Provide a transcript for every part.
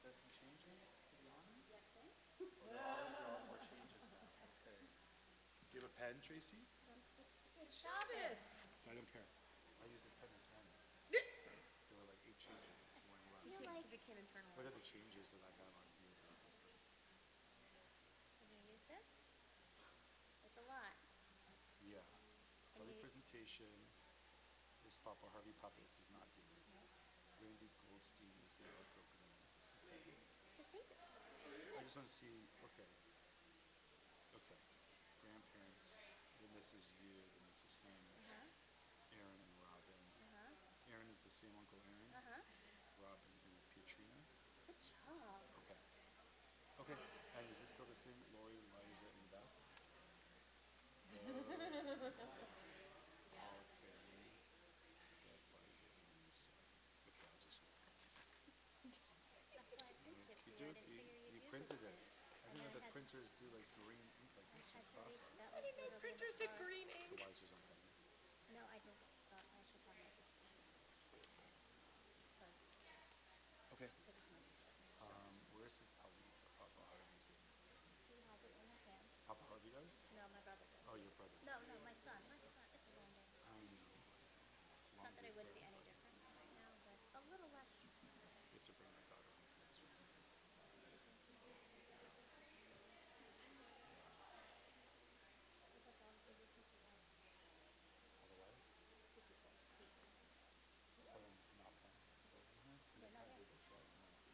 There's some changes, to be honest. Oh, there are more changes now. Okay. Do you have a pen, Tracy? It's Shabbos. I don't care. I used a pen this morning. There were like 8 changes this morning. They can't What internalize. are the changes that I have on here? Can you use this? It's a lot. Yeah. And Early you- presentation. This Papa Harvey Puppets is not here. Randy Goldstein is the art opening. Just take this. I just want to see. Okay. Okay. Grandparents. Then this is you. Then this is him. Aaron and Robin. Aaron is the same Uncle Aaron. Robin and Katrina. Good job. Okay. Okay. And is this still the same? Lori, Liza, and Beth? Okay. Beth, Liza, and Lisa. Okay, I'll just use this. That's why I printed it for you. I didn't figure you'd You use printed it. it. I didn't know that printers do like green ink like this I with had to read. process. That I was didn't know literally printers the did part. green The ink. Wisers on pen. No, I just thought I should talk to my sister. Okay. Where's his tallit for Papa Harvey's getting it? He has it in his hand. Papa Harvey does? No, my brother does. Oh, your brother. No, my son. My son. It's a long day. I know. Not that it wouldn't be any different right now, but a little less stress. You have to bring my daughter home for this one. All the way? Tell them not playing. Yeah, not yet. They all have to say, what do you think,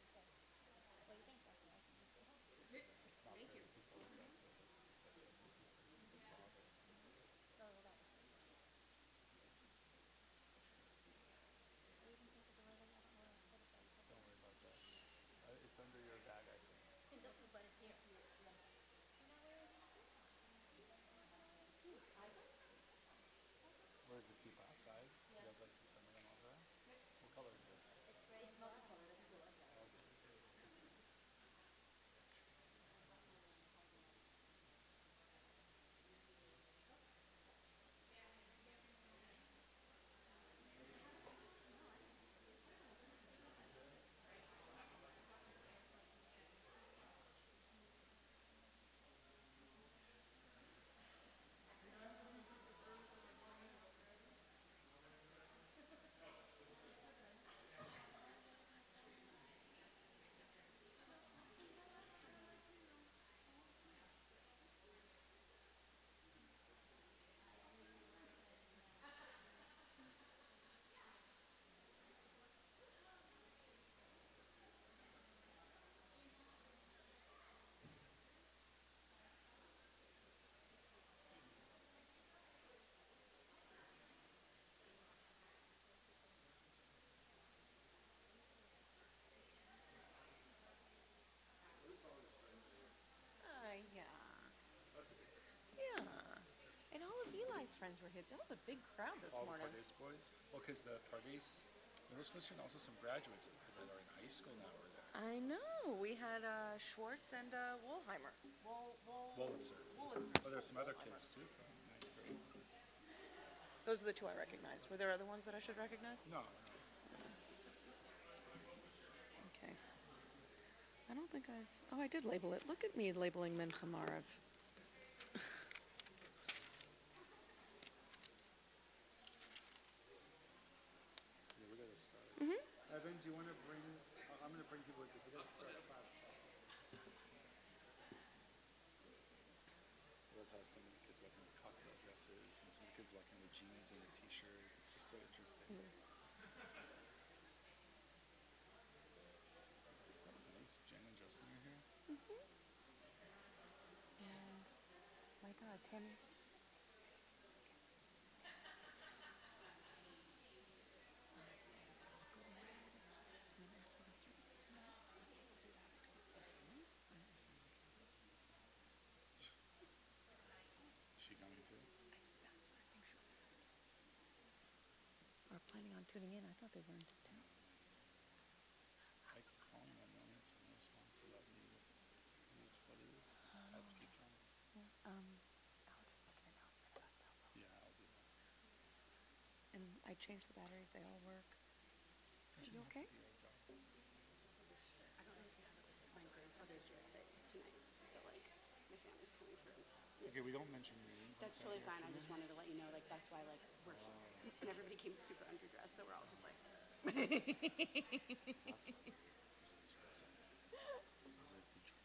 Jesse? I can just stay home. Thank you. Tell them that's what father. So that. We even take it away. I don't know where I put it though. Don't worry about that. It's under your bag, I think. But it's here. Where's the keep outside? You guys like some of them over there? What color is it? It's gray and black. Yeah. Yeah. And all of Eli's friends were here. That was a big crowd this All the morning. Pardes boys? Well, because the Pardes middle school students, also some graduates that are in high school now are there. I know. We had Schwartz and Woolheimer. Wolitzer. Wolitzer. Oh, there's some other kids too from ninth grade. Those are the two I recognized. Were there other ones that I should recognize? No. Okay. I don't think I've... Oh, I did label it. Look at me labeling Mincha Maariv. Yeah, we gotta start. Evan, do you want to bring? I'm gonna bring people because we gotta start at 5 o'clock. We'll have some of the kids walking with cocktail dresses and some of the kids walking with jeans and a t-shirt. It's just so interesting. That's nice. Jen and Justin are here. And, my God, Tammy. Is she coming too? tuning in. I thought they weren't too. I keep calling him, no answer, no response, so that means it is what it is. I have to keep trying. Yeah, I'll do that. And I changed the batteries. They all work. Are you okay? I don't know if you have it. My grandfather's yard site's tonight, so like my family's coming for. Okay, we don't mention names. That's totally fine. I just wanted to let you know, like that's why like we're and everybody came super underdressed, so we're all just like.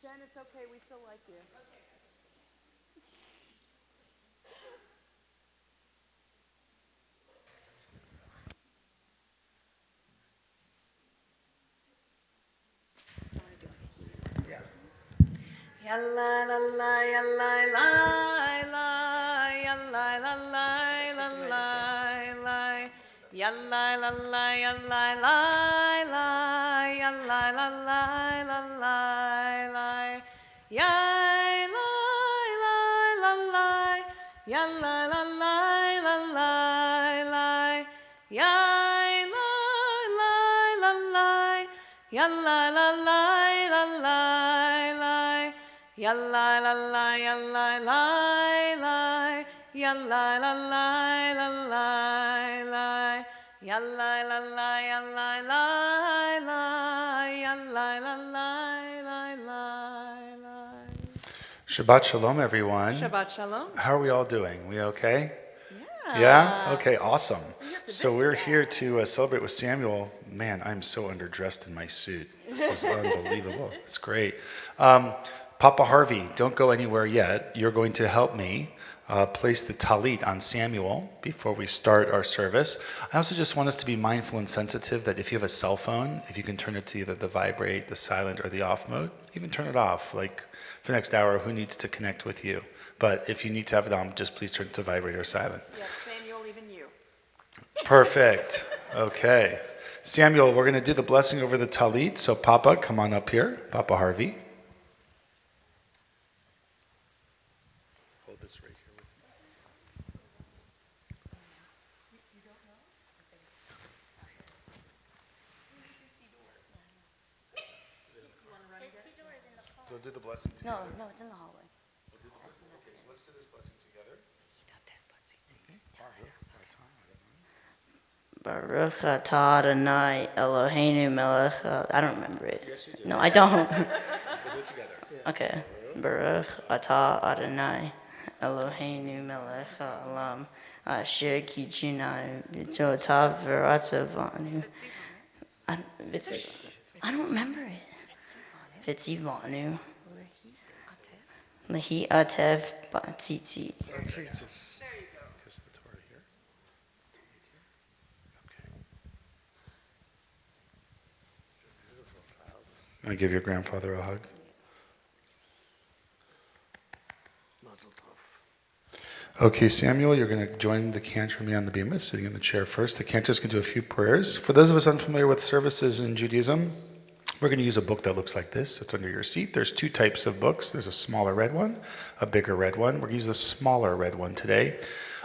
Jen, it's okay. We still like you. Yalla la la yalla la la yalla la la la la la yalla la la yalla la la yalla la la la la la yalla la la la yalla la la la la la yalla la la la yalla la la la la Yalla la la yalla la la yalla la la la la la yalla la la yalla la la yalla la la la la la. Shabbat shalom, everyone. Shabbat shalom. How are we all doing? We okay? Yeah. Yeah? Okay, awesome. So we're here to celebrate with Samuel. Man, I'm so underdressed in my suit. This is unbelievable. It's great. Papa Harvey, don't go anywhere yet. You're going to help me place the talit on Samuel before we start our service. I also just want us to be mindful and sensitive that if you have a cell phone, if you can turn it to either the vibrate, the silent, or the off mode, even turn it off. Like for the next hour, who needs to connect with you? But if you need to have it on, just please turn it to vibrate or silent. Yes, Samuel, even you. Perfect. Okay. Samuel, we're going to do the blessing over the talit. So Papa, come on up here. Papa Harvey. Hold this right here with me. We'll do the blessing together. No, it's in the hallway. Okay, so let's do this blessing together. Baruch atah Adonai Eloheinu melech. I don't remember it. Yes, you do. No, I don't. We'll do it together. Okay. Baruch atah Adonai Eloheinu melech haolam asher kitchunai b'totav v'ratzavanu. I don't remember it. Vitzivanu. Lehi atev b'tzitzi. Kiss the Torah here. Okay. Want to give your grandfather a hug? Okay, Samuel, you're going to join the cantor with me on the bima, sitting in the chair first. The cantor's going to do a few prayers. For those of us unfamiliar with services in Judaism, we're going to use a book that looks like this. It's under your seat. There's two types of books. There's a smaller red one, a bigger red one. We're going to use the smaller red one today.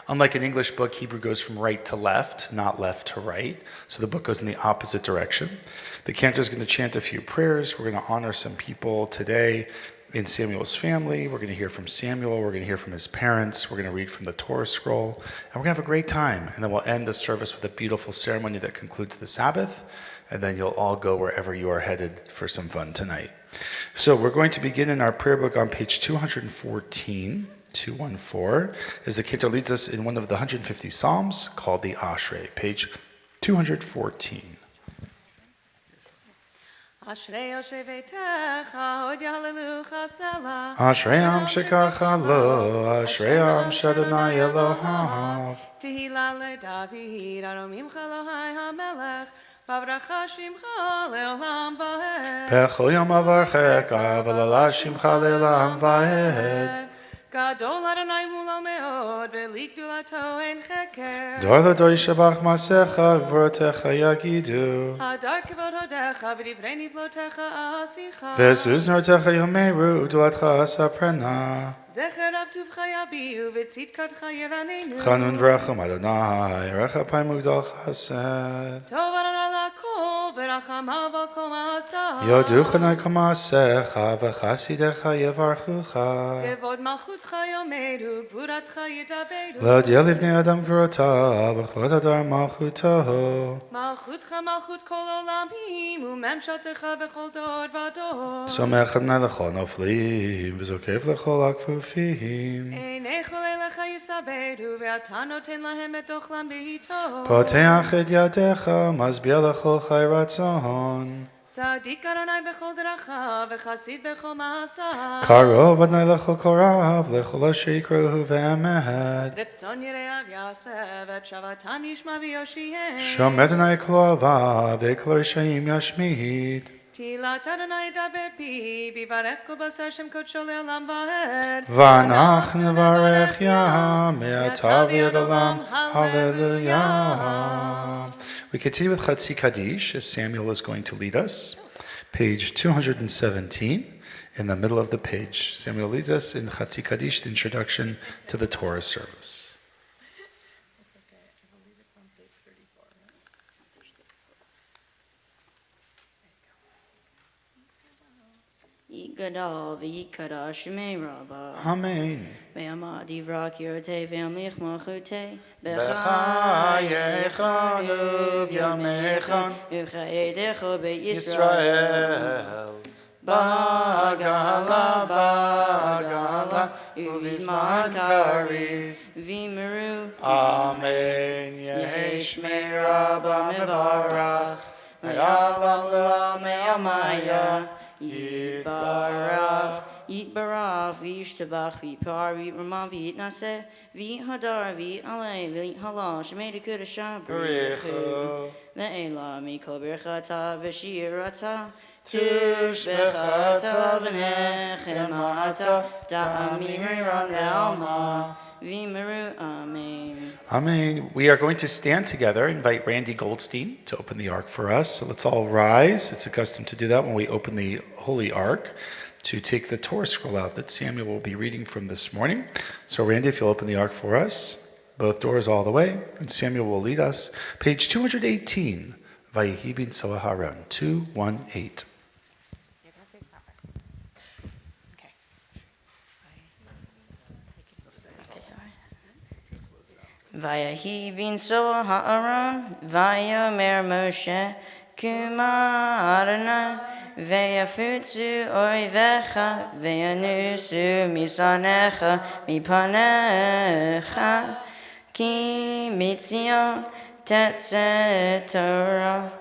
Unlike an English book, Hebrew goes from right to left, not left to right. So the book goes in the opposite direction. The cantor is going to chant a few prayers. We're going to honor some people today in Samuel's family. We're going to hear from Samuel. We're going to hear from his parents. We're going to read from the Torah scroll. And we're going to have a great time. And then we'll end the service with a beautiful ceremony that concludes the Sabbath. And then you'll all go wherever you are headed for some fun tonight. So we're going to begin in our prayer book on page 214, 214, as the cantor leads us in one of the 150 Psalms called the Ashrei, page 214. Ashrei Yoshei Veitecha, Hod Yahalelucha Selah. Ashrei Am Shekacha Lo, Ashrei Am Shadonai Elohav. Tehillah leDavid, Aromimcha Elohai HaMelech, Vavracha Shimcha Leolam Vaed. Bechol Yom Avarcheka, V'lala Shimcha Le'olam Vaed. Gadol Adonai Mulal Meod, Ve'lik Dulato En Cheker. Dor L'dor Yishabach Masecha, Gvorotecha Yagidu. Hadar Kevod Hodecha, V'divrei Niflotecha Asicha. V'zuz Nortecha Yomeru, Udulatcha Asaprena. זכר רב טובך יביאו וצדקתך ירננו. Chanun v'racham Adonai, Rechapay Mugdal Chesed. טוב אדוני לכל ורחמיו על כל מעשיו. Yoduchanai Kamasecha v'chasidecha yevarchucha. כבוד מלכותך יאמרו, גבורתך ידברו. Lo Livnei Adam Gvurota v'chod Adar Malchuto. מלכותך מלכות כל עולמים, וממשלתך בכל דור ודור. Somech Adonai l'chol noflim, v'zokev l'chol akfufim. עיני כל אליך יסברו, ואתה נותן להם את אוכלם בעתו. Poteach et yadecha, mazbiel l'chol chai ratzon. צדיק אדוני בכל דרכיו, וחסיד בכל מעשיו. Karov Adonai l'chol korav, l'chol asher yikrohu ve'emet. רצון יראיו יעשה, ואת שבתם ישמע ויושיעם. Shom Adonai kol ahava, ve'kol rishayim yashmid. תהילת אדוני ידבר פי, ויברך כל בשר שם קודשו לעולם ועד. Vanach nevarech Yam, me'ata v'yad olam, hallelujah. We continue with Chatzi Kaddish, as Samuel is going to lead us. Page 217, in the middle of the page. Samuel leads us in Chatzi Kaddish, the introduction to the Torah service. Yigadal v'yikada shmei rabba. Amen. Ve'amad yivrak yortei ve'amlich malchutei. B'chayechanu v'yamechan U'chayedecho be'Yisrael. Yisrael. Bagala, bagala, uvizman kariv. V'meru. Amen. Yehi shmei rabba mevarach. Me'alala me'amaya. Yitbarach, Yitbarach, V'yishtabach, V'yipar, V'yitramah, V'yitnaseh, V'yithadar, V'yit'aleh, V'yithalal, Shemei Dekudashah, B'richu, Le'ela, Mikol Birchata, V'shirata, Tushbechata, V'nechemata, Da'amiran Ve'alma, V'meru, Amen. Amen. We are going to stand together, invite Randy Goldstein to open the ark for us. So let's all rise. It's a custom to do that when we open the Holy Ark, to take the Torah scroll out that Samuel will be reading from this morning. So Randy, if you'll open the ark for us, both doors all the way, and Samuel will lead us. Page 218, Vayehi bin Soharon, 218. Vayahi bin so ha'aron, vayomer Moshe, kuma Adonai, vayafutsu oivecha, vayanusu misanecha, mipanecha, ki mitzion tetze Torah,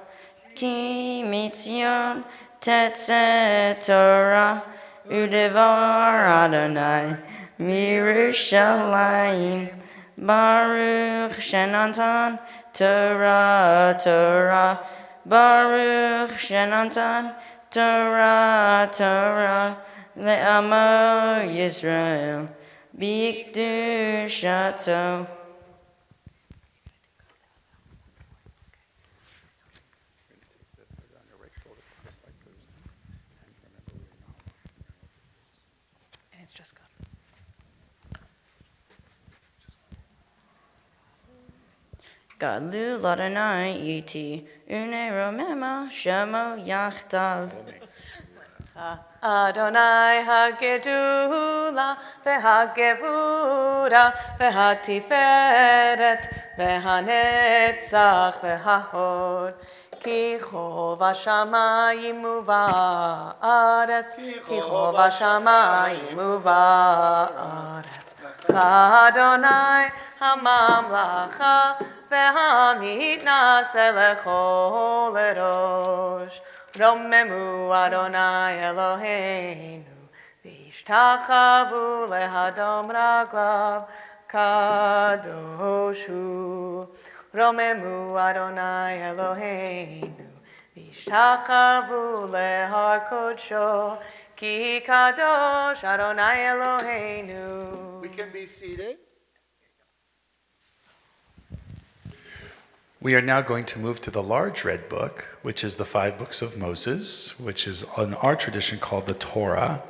ki mitzion tetze Torah, udevar Adonai, mirushalayim, Baruch Shenantan Torah Torah Baruch Shenantan Torah Torah Le'amo Yisrael B'ikdushato. And it's just God. Gadlu Ladonai Iti Une Romema Shemo Yachtav. Adonai hagedula v'hagevura v'hatiferet v'hanetzach v'hahod ki chol v'shamayim u'va'aretz ki chol v'shamayim u'va'aretz Adonai hamamlacha v'hamitnaseh lechol erosh Romemu Adonai Eloheinu, V'ishtachavu lehadom raglav, Kadoshu. Romemu Adonai Eloheinu, V'ishtachavu lehar kodsho, Ki kadosh Adonai Eloheinu. We can be seated. We are now going to move to the large red book, which is the 5 books of Moses, which is in our tradition called the Torah.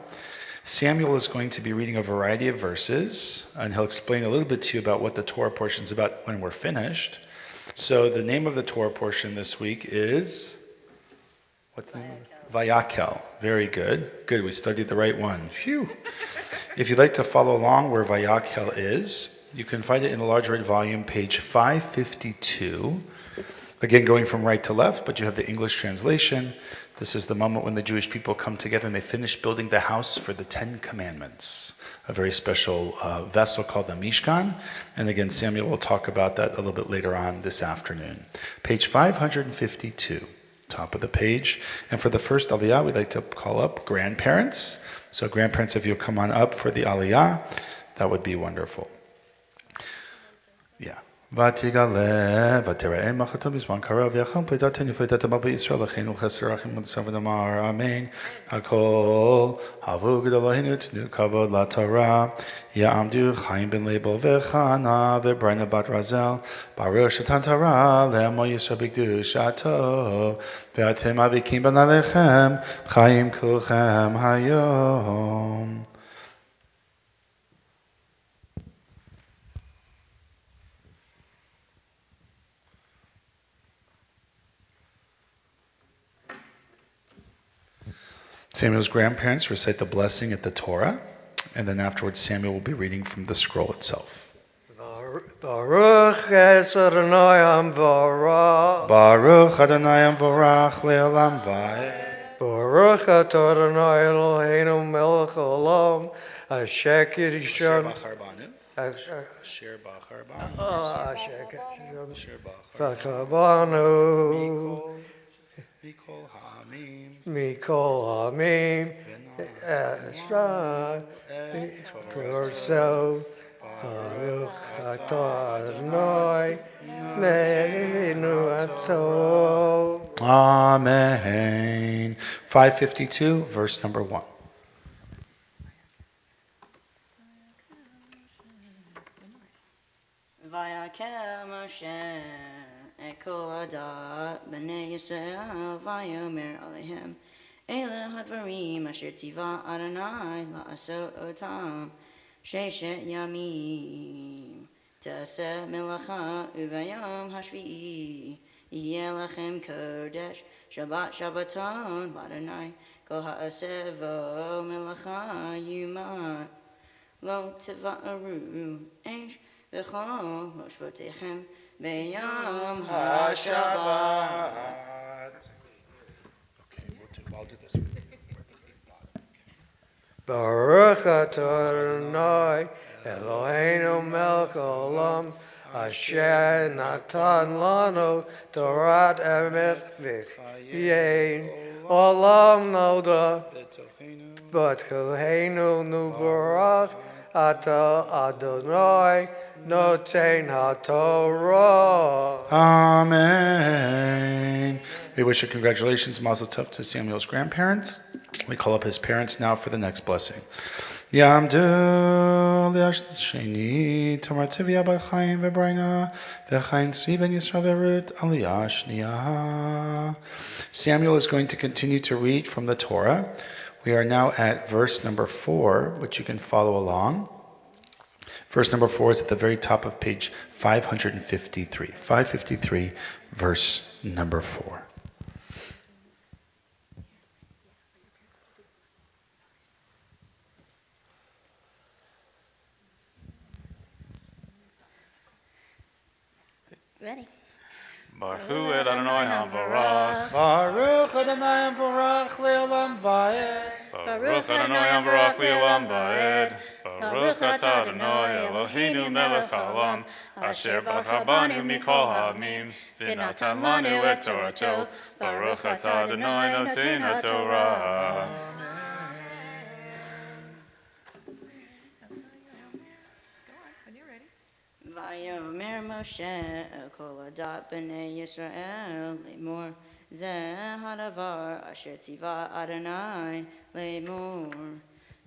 Samuel is going to be reading a variety of verses, and he'll explain a little bit to you about what the Torah portion is about when we're finished. So the name of the Torah portion this week is, what's the name? Vayakel. Very good. Good, we studied the right one. Phew. If you'd like to follow along where Vayakel is, you can find it in the large red volume, page 552. Again, going from right to left, but you have the English translation. This is the moment when the Jewish people come together and they finish building the house for the 10 Commandments, a very special vessel called the Mishkan. And again, Samuel will talk about that a little bit later on this afternoon. Page 552, top of the page. And for the first Aliyah, we'd like to call up grandparents. So grandparents, if you'll come on up for the Aliyah, that would be wonderful. Yeah. ותגלה ותראה מחתו בזמן קרוב ויחם פליטתנו פליטת הבא בישראל לכן ולחסר רחם ודסם ונאמר אמן הכל אהבו גדולנו תנו כבוד לתורה יעמדו חיים בן ליבו וחנה וברנה בת רזל ברוך שתן תורה לעמו ישראל בקדושתו ואתם אביקים בנעליכם חיים כולכם היום. Samuel's grandparents recite the blessing at the Torah, and then afterwards Samuel will be reading from the scroll itself. Baruch es Adonai Amvarach. Baruch Adonai Amvarach le'olam va'ed. Baruch atah Adonai Eloheinu melech haolam asher kiddushanu. Asher b'charbanu. Asher b'charbanu. Mikol ha'amim. Mikol Hamim, Esra, Torso, Baruch atah Adonai, Leinu Atzo. Amen. 552, verse number 1. Vayakel Moshe et kol adat b'nei Yisrael vayomer alehem Ele hadvarim asher tiva Adonai la'asot otam sheshet yamim ta'aseh melacha uvayom hashvi'i yeh lachem kodesh Shabbat Shabbaton l'Adonai kol ha'aseh vo melacha yumat lo tiva'aru esh v'chol moshvotechem b'yom ha'shabbat. I'll do this. Baruch atah Adonai, Eloheinu melech haolam, asher natan lanu Torat emes v'chayyin olam noda, b'tchoheinu nu barach atah Adonai, noten haTorah. Amen. We wish you congratulations, Mazel Tov, to Samuel's grandparents. We call up his parents now for the next blessing. Yamdu li'ash sheni Tamar Tivya b'chaim v'brayna v'chaim tzvi ben Yisrael v'rut aliyah shniya. Samuel is going to continue to read from the Torah. We are now at verse number 4, which you can follow along. Verse number 4 is at the very top of page 553. 553, verse number 4. Ready? Baruch et Adonai Hamvarach. Baruch Adonai Amvarach le'olam va'ed. Baruch Adonai Hamvarach le'olam va'ed. Baruch atah Adonai Eloheinu melech haolam, asher b'char banu mikol ha'amim, v'natan lanu et Torato. Baruch atah Adonai noten haTorah. Vayomer Moshe el kol adat b'nei Yisrael lemor zeh hadavar asher tiva Adonai lemor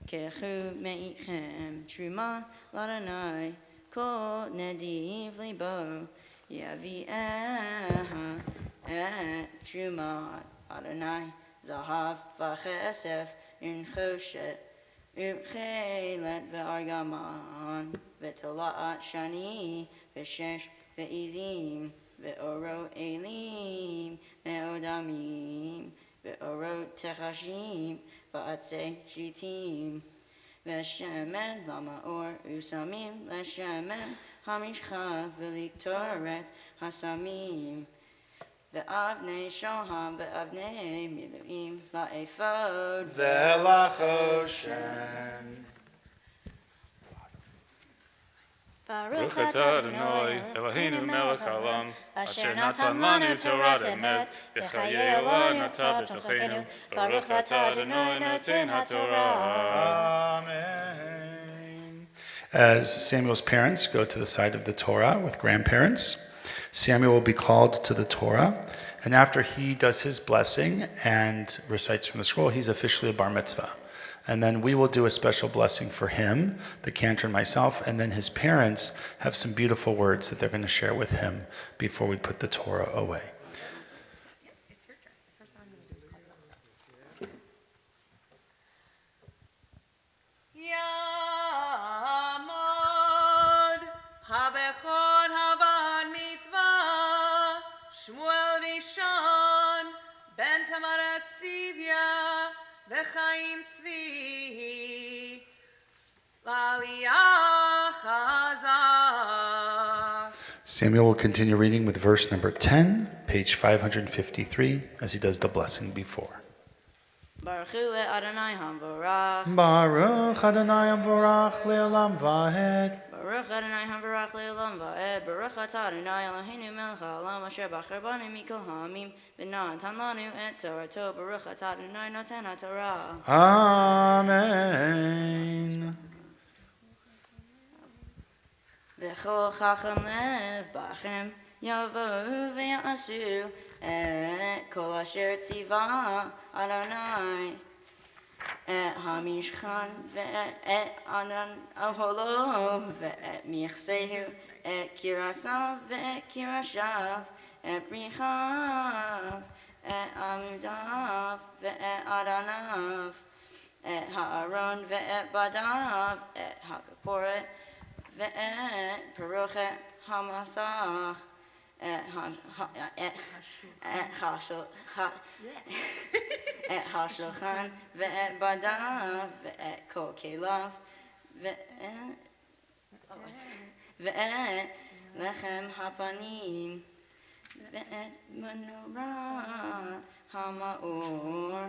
kechu meichem truma l'Adonai kol nediv libo yavi'eha et truma Adonai zahav v'chesef in choshet ובחיילת וארגמן, ותולעת שני, ושש ועזים, ואורות אלים, ואודמים, ואורות תחשים, ועצי שיטים, ושמן למאור ושמים לשמן המשחה ולקטורת הסמים, ואבני שוהם ואבני מילואים לאפוד ולחושן. Baruch ברוך אתה אדוני, אלוהינו מלך העולם, אשר נתן לנו תורת אמת, וחיי עולם נטע בתוכנו. ברוך אתה אדוני נותן התורה. Amen. As Samuel's parents go to the side of the Torah with grandparents, Samuel will be called to the Torah, and after he does his blessing and recites from the scroll, he's officially a bar mitzvah. And then we will do a special blessing for him, the cantor and myself, and then his parents have some beautiful words that they're going to share with him before we put the Torah away. It's your turn. The first time I'm going to do is call Yamod habechor habar mitzvah Shmuel Rishon ben Tamarat Tzivya v'chaim tzvi l'aliyah chazar. Samuel will continue reading with verse number 10, page 553, as he does the blessing before. Baruch Hu Adonai Hamvarach. Baruch Adonai Amvorach Le'olam Vahed. Baruch Adonai Hamvarach Le'olam Va'ed. Baruch Atah Adonai Eloheinu melech haolam asher bachar banu mikol ha'amim v'natan lanu et Torato. Baruch Atah Adonai noten haTorah. Amen. V'chol chacham lev bachem yavohu v'ya'asu et kol asher tzivah Adonai et hamishchan ve'et anan aholo ve'et michsehu et kirasav ve'et kirashav et brichav et amudav ve'et adanav et ha'aron ve'et badav et ha'kaporet ve'et parochet hamasach et hashulchan ve'et badav ve'et kol kelav ve'et lechem hapanim ve'et menorah hamaor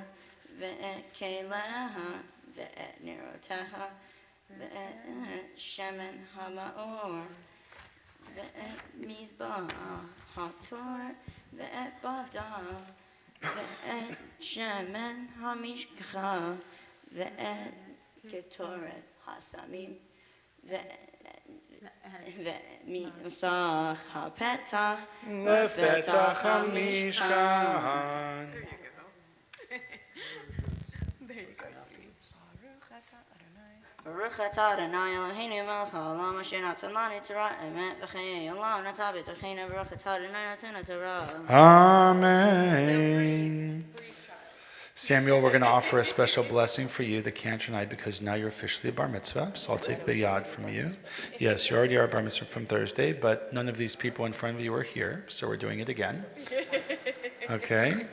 ve'et keleha ve'et neroteha ve'et shemen hamaor ve'et mizbah hator ve'et badav ve'et shemen hamishcha ve'et ketoret hasamim ve'et misach hapetach Lefetach HaMishkan. There you go, sweetie. Baruch atah Adonai Eloheinu melech haolam asher natan lanu Torah emet v'chayei olam nata b'tocheinu. Baruch atah Adonai noten haTorah. Amen. Samuel, we're going to offer a special blessing for you, the cantor and I, because now you're officially a bar mitzvah. So I'll take the yad from you. Yes, you already are a bar mitzvah from Thursday, but none of these people in front of you are here, so we're doing it again. Okay?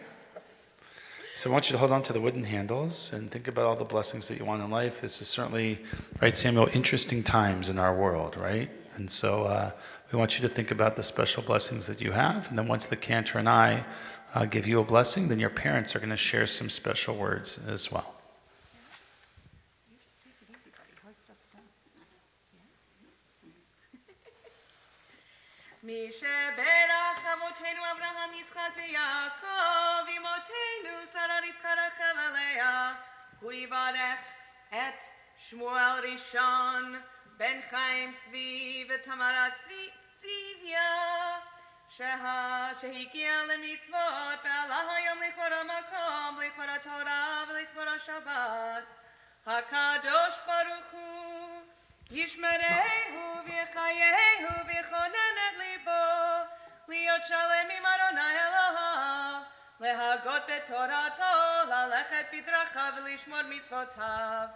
So I want you to hold on to the wooden handles and think about all the blessings that you want in life. This is certainly, right, Samuel, interesting times in our world, right? And so we want you to think about the special blessings that you have. And then once the cantor and I give you a blessing, then your parents are going to share some special words as well. You just take it easy, buddy. Hard stuff's done. מי שברך אבותינו אברהם יצחק ויעקב אמותינו שרה רבקה רחל לאה הוא יברך את שמואל ראשון בן חיים צבי ותמרה צבי ציוויה שהגיע למצוות ועלה היום לכבוד המקום לכבוד התורה ולכבוד השבת הקדוש ברוך הוא ישמרהו ויחייהו ויכונן את ליבו להיות שלם עם אדוני אלוהיו להגות בתורתו ללכת בדרכיו ולשמור מצוותיו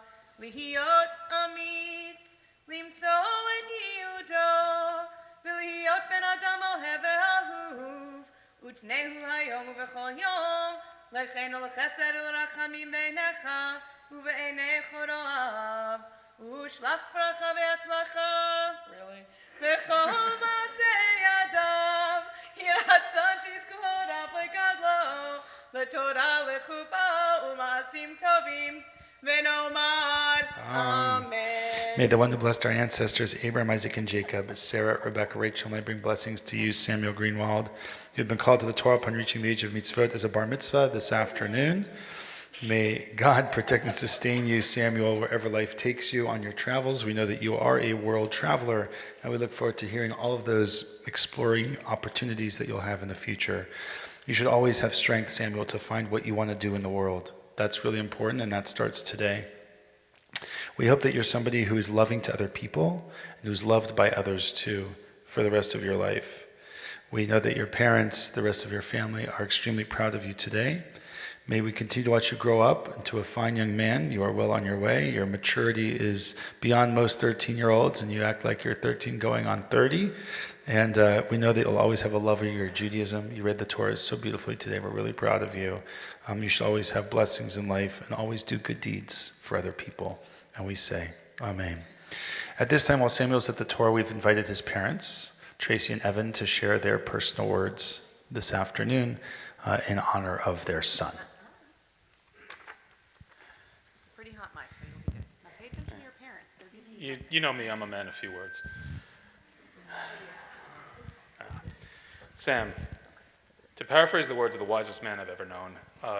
Lihiot amitz, limtso et yiyudo, v'lihiot ben adam ohev ve'ahuv, utnehu hayom u'v'chol yom, lechen u'lechesed u'rachamim beinecha, u've'enei choroav, u'shlach bracha ve'atzlacha. Really? V'chol ma'aseh yadav, yiratzon shizkuhodav legadlo, letorah lechupa u'ma'asim tovim, v'nomad. Amen. May the one who blessed our ancestors, Abraham, Isaac, and Jacob, Sarah, Rebecca, Rachel, and I bring blessings to you, Samuel Greenwald. You have been called to the Torah upon reaching the age of mitzvot as a bar mitzvah this afternoon. May God protect and sustain you, Samuel, wherever life takes you on your travels. We know that you are a world traveler, and we look forward to hearing all of those exploring opportunities that you'll have in the future. You should always have strength, Samuel, to find what you want to do in the world. That's really important, and that starts today. We hope that you're somebody who is loving to other people and who's loved by others too for the rest of your life. We know that your parents, the rest of your family, are extremely proud of you today. May we continue to watch you grow up into a fine young man. You are well on your way. Your maturity is beyond most 13-year-olds, and you act like you're 13 going on 30. And we know that you'll always have a love of your Judaism. You read the Torah so beautifully today. We're really proud of you. You should always have blessings in life and always do good deeds for other people. And we say, Amen. At this time, while Samuel's at the Torah, we've invited his parents, Tracy and Evan, to share their personal words this afternoon in honor of their son. It's a pretty hot mic, so you'll be good. Now pay attention to your parents. They're giving you You know me, I'm a man of few words. Sam, to paraphrase the words of the wisest man I've ever known,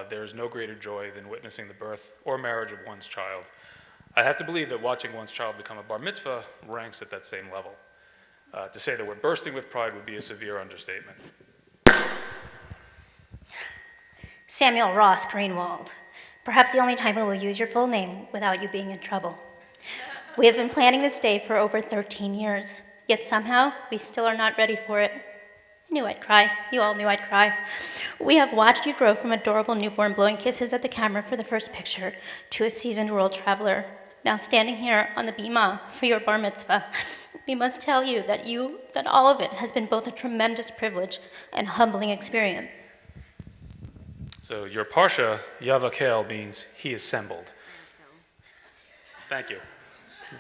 there is no greater joy than witnessing the birth or marriage of one's child. I have to believe that watching one's child become a bar mitzvah ranks at that same level. To say that we're bursting with pride would be a severe understatement. Samuel Ross Greenwald. Perhaps the only time we will use your full name without you being in trouble. We have been planning this day for over 13 years, yet somehow we still are not ready for it. I knew I'd cry. You all knew I'd cry. We have watched you grow from adorable newborn blowing kisses at the camera for the first picture to a seasoned world traveler, now standing here on the bima for your bar mitzvah. We must tell you that all of it has been both a tremendous privilege and humbling experience. So your Parsha, Yavakel, means he assembled. Thank you.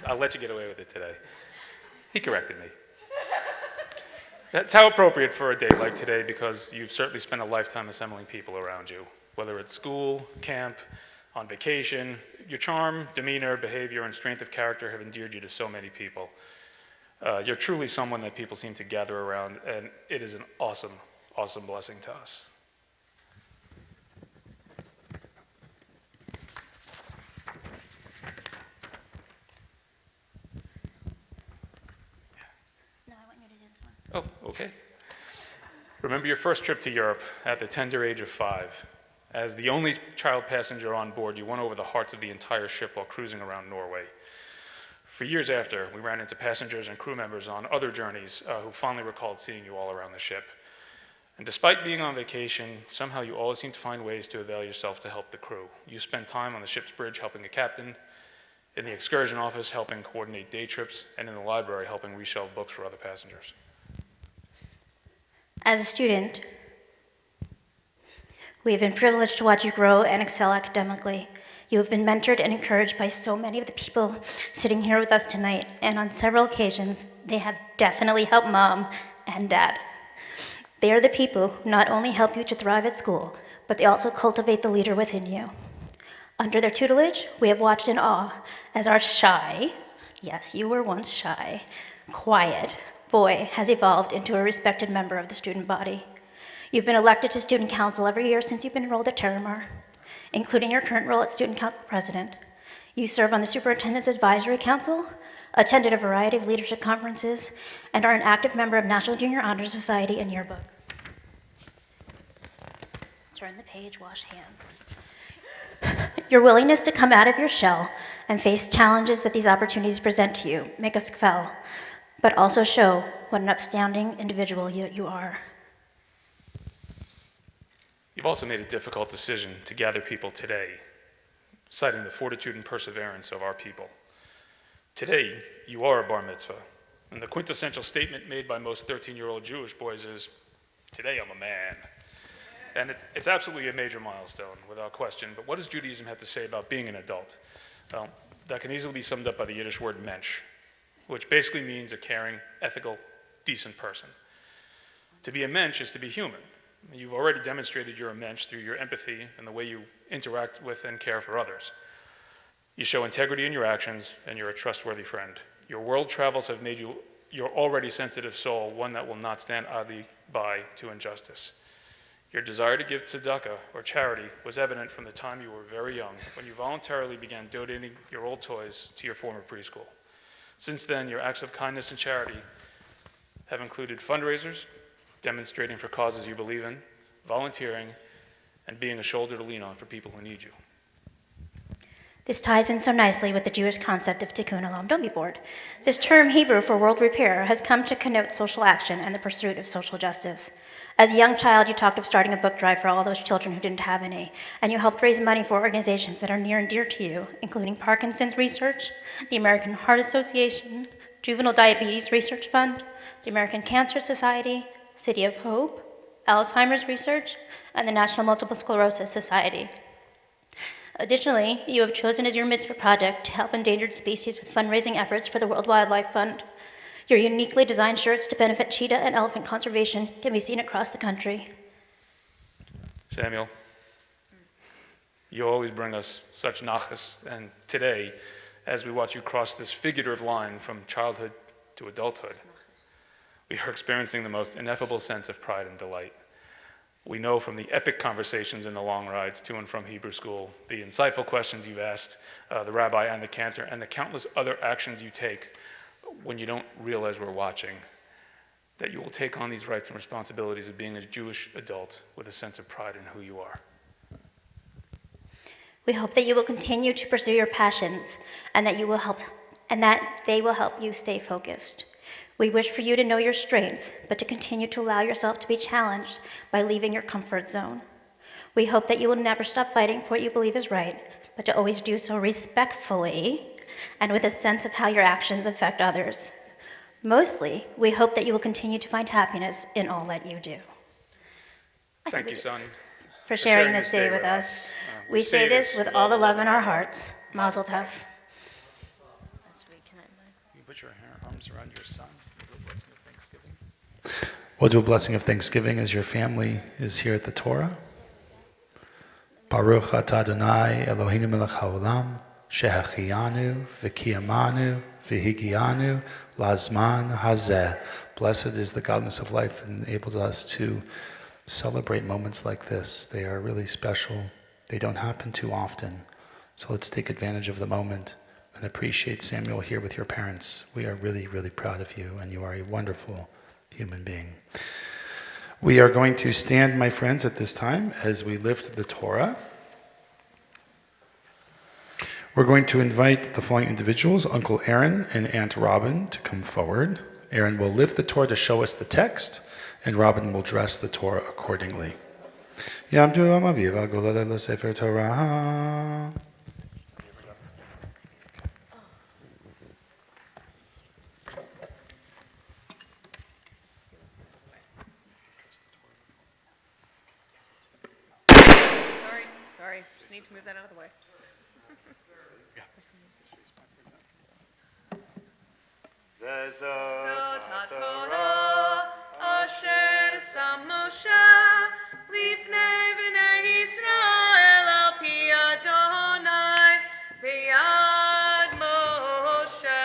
I'll let you get away with it today. He corrected me. That's how appropriate for a day like today, because you've certainly spent a lifetime assembling people around you, whether it's school, camp, on vacation. Your charm, demeanor, behavior, and strength of character have endeared you to so many people. You're truly someone that people seem to gather around, and it is an awesome, awesome blessing to us. No, I want you to do this one. Oh, okay. Remember your first trip to Europe at the tender age of 5. As the only child passenger on board, you won over the hearts of the entire ship while cruising around Norway. For years after, we ran into passengers and crew members on other journeys who fondly recalled seeing you all around the ship. And despite being on vacation, somehow you always seem to find ways to avail yourself to help the crew. You spent time on the ship's bridge helping a captain, in the excursion office helping coordinate day trips, and in the library helping reshelve books for other passengers. As a student, we have been privileged to watch you grow and excel academically. You have been mentored and encouraged by so many of the people sitting here with us tonight, and on several occasions, they have definitely helped Mom and Dad. They are the people who not only help you to thrive at school, but they also cultivate the leader within you. Under their tutelage, we have watched in awe as our shy, yes, you were once shy, quiet boy has evolved into a respected member of the student body. You've been elected to student council every year since you've been enrolled at Terramar, including your current role as student council president. You serve on the superintendent's advisory council, attended a variety of leadership conferences, and are an active member of National Junior Honor Society and Yearbook. Turn the page, wash hands. Your willingness to come out of your shell and face challenges that these opportunities present to you make us quell, but also show what an upstanding individual you are. You've also made a difficult decision to gather people today. citing the fortitude and perseverance of our people. Today, you are a bar mitzvah, and the quintessential statement made by most 13-year-old Jewish boys is, "Today I'm a man." And it's absolutely a major milestone, without question. But what does Judaism have to say about being an adult? Well, that can easily be summed up by the Yiddish word mensch, which basically means a caring, ethical, decent person. To be a mensch is to be human. You've already demonstrated you're a mensch through your empathy and the way you interact with and care for others. You show integrity in your actions, and you're a trustworthy friend. Your world travels have made you your already sensitive soul one that will not stand idly by to injustice. Your desire to give tzedakah, or charity, was evident from the time you were very young, when you voluntarily began donating your old toys to your former preschool. Since then, your acts of kindness and charity have included fundraisers, demonstrating for causes you believe in, volunteering, and being a shoulder to lean on for people who need you. This ties in so nicely with the Jewish concept of tikkun olam. Don't be bored. This term Hebrew for world repair has come to connote social action and the pursuit of social justice. As a young child, you talked of starting a book drive for all those children who didn't have any, and you helped raise money for organizations that are near and dear to you, including Parkinson's Research, the American Heart Association, Juvenile Diabetes Research Fund, the American Cancer Society, City of Hope, Alzheimer's Research, and the National Multiple Sclerosis Society. Additionally, you have chosen as your mitzvah project to help endangered species with fundraising efforts for the World Wildlife Fund. Your uniquely designed shirts to benefit cheetah and elephant conservation can be seen across the country. Samuel, you always bring us such nachas, and today, as we watch you cross this figurative line from childhood to adulthood, we are experiencing the most ineffable sense of pride and delight. We know from the epic conversations in the long rides to and from Hebrew school, the insightful questions you've asked the rabbi and the cantor, and the countless other actions you take when you don't realize we're watching, that you will take on these rights and responsibilities of being a Jewish adult with a sense of pride in who you are. We hope that you will continue to pursue your passions and that they will help you stay focused. We wish for you to know your strengths, but to continue to allow yourself to be challenged by leaving your comfort zone. We hope that you will never stop fighting for what you believe is right, but to always do so respectfully and with a sense of how your actions affect others. Mostly, we hope that you will continue to find happiness in all that you do. Thank you, son, For sharing this day with us. We say this with all the love in our hearts. Mazel tov. You put your arms around your son. We'll do a blessing of Thanksgiving as your family is here at the Torah. Baruch atah Adonai Eloheinu melech haolam, shehachiyanu v'kiyamanu v'higianu lazman hazeh. Blessed is the godness of life that enables us to celebrate moments like this. They are really special. They don't happen too often. So let's take advantage of the moment and appreciate Samuel here with your parents. We are really, really proud of you, and you are a wonderful human being. We are going to stand, my friends, at this time as we lift the Torah. We're going to invite the following individuals, Uncle Aaron and Aunt Robin, to come forward. Aaron will lift the Torah to show us the text, and Robin will dress the Torah accordingly. Yamdu amaviva golele sefer Torah. Sorry, just need to move that out of the way. Zot HaTorah asher sam Moshe lifnei bnei Yisrael al pi Adonai b'yad Moshe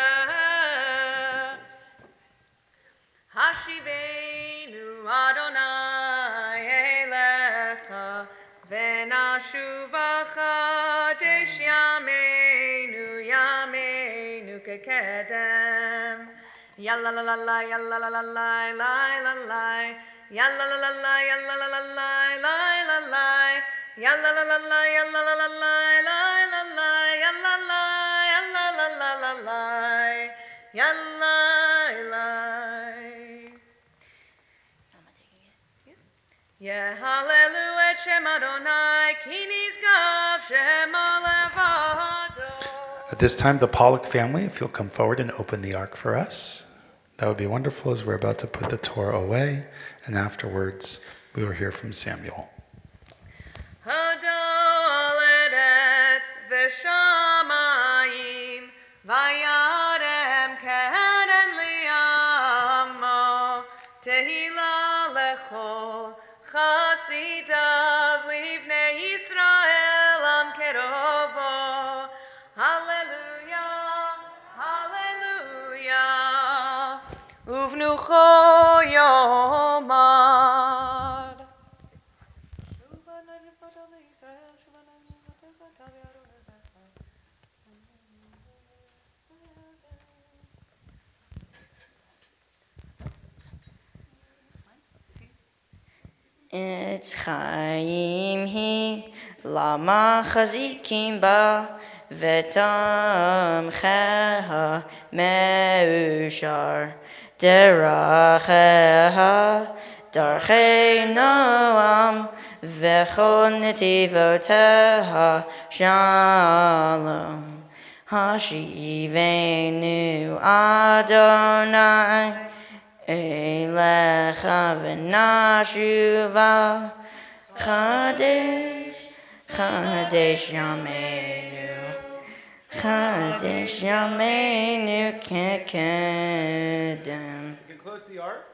Hashivenu Adonai elecha v'nashuvacha desh yameinu kekedem Yalla la la la, yalla la la la, la la la, yalla la la la, yalla la la la, la la la, yalla la la la, yalla la la la, la la la, yalla la, yalla la la la la, yalla la. Yeah, hallelujah, Shem Adonai, Ki nizgav Shem Alevav. At this time, the Pollock family, if you'll come forward and open the ark for us, that would be wonderful as we're about to put the Torah away, and afterwards we will hear from Samuel. Hadoledet v'shamayim vayarem keren li'amo tehila lechol chasidav livnei Yisrael am kerovo. Hallelujah, hallelujah, uvnucho yomad. It's Chaim hi lama chazikim ba vetam cheha meushar deracheha darchei noam vechol netivoteha shalom hashivenu Adonai Elecha v'nashuva Chadesh, Chadesh Yameinu Chadesh Yameinu Kekedem. You can close the ark.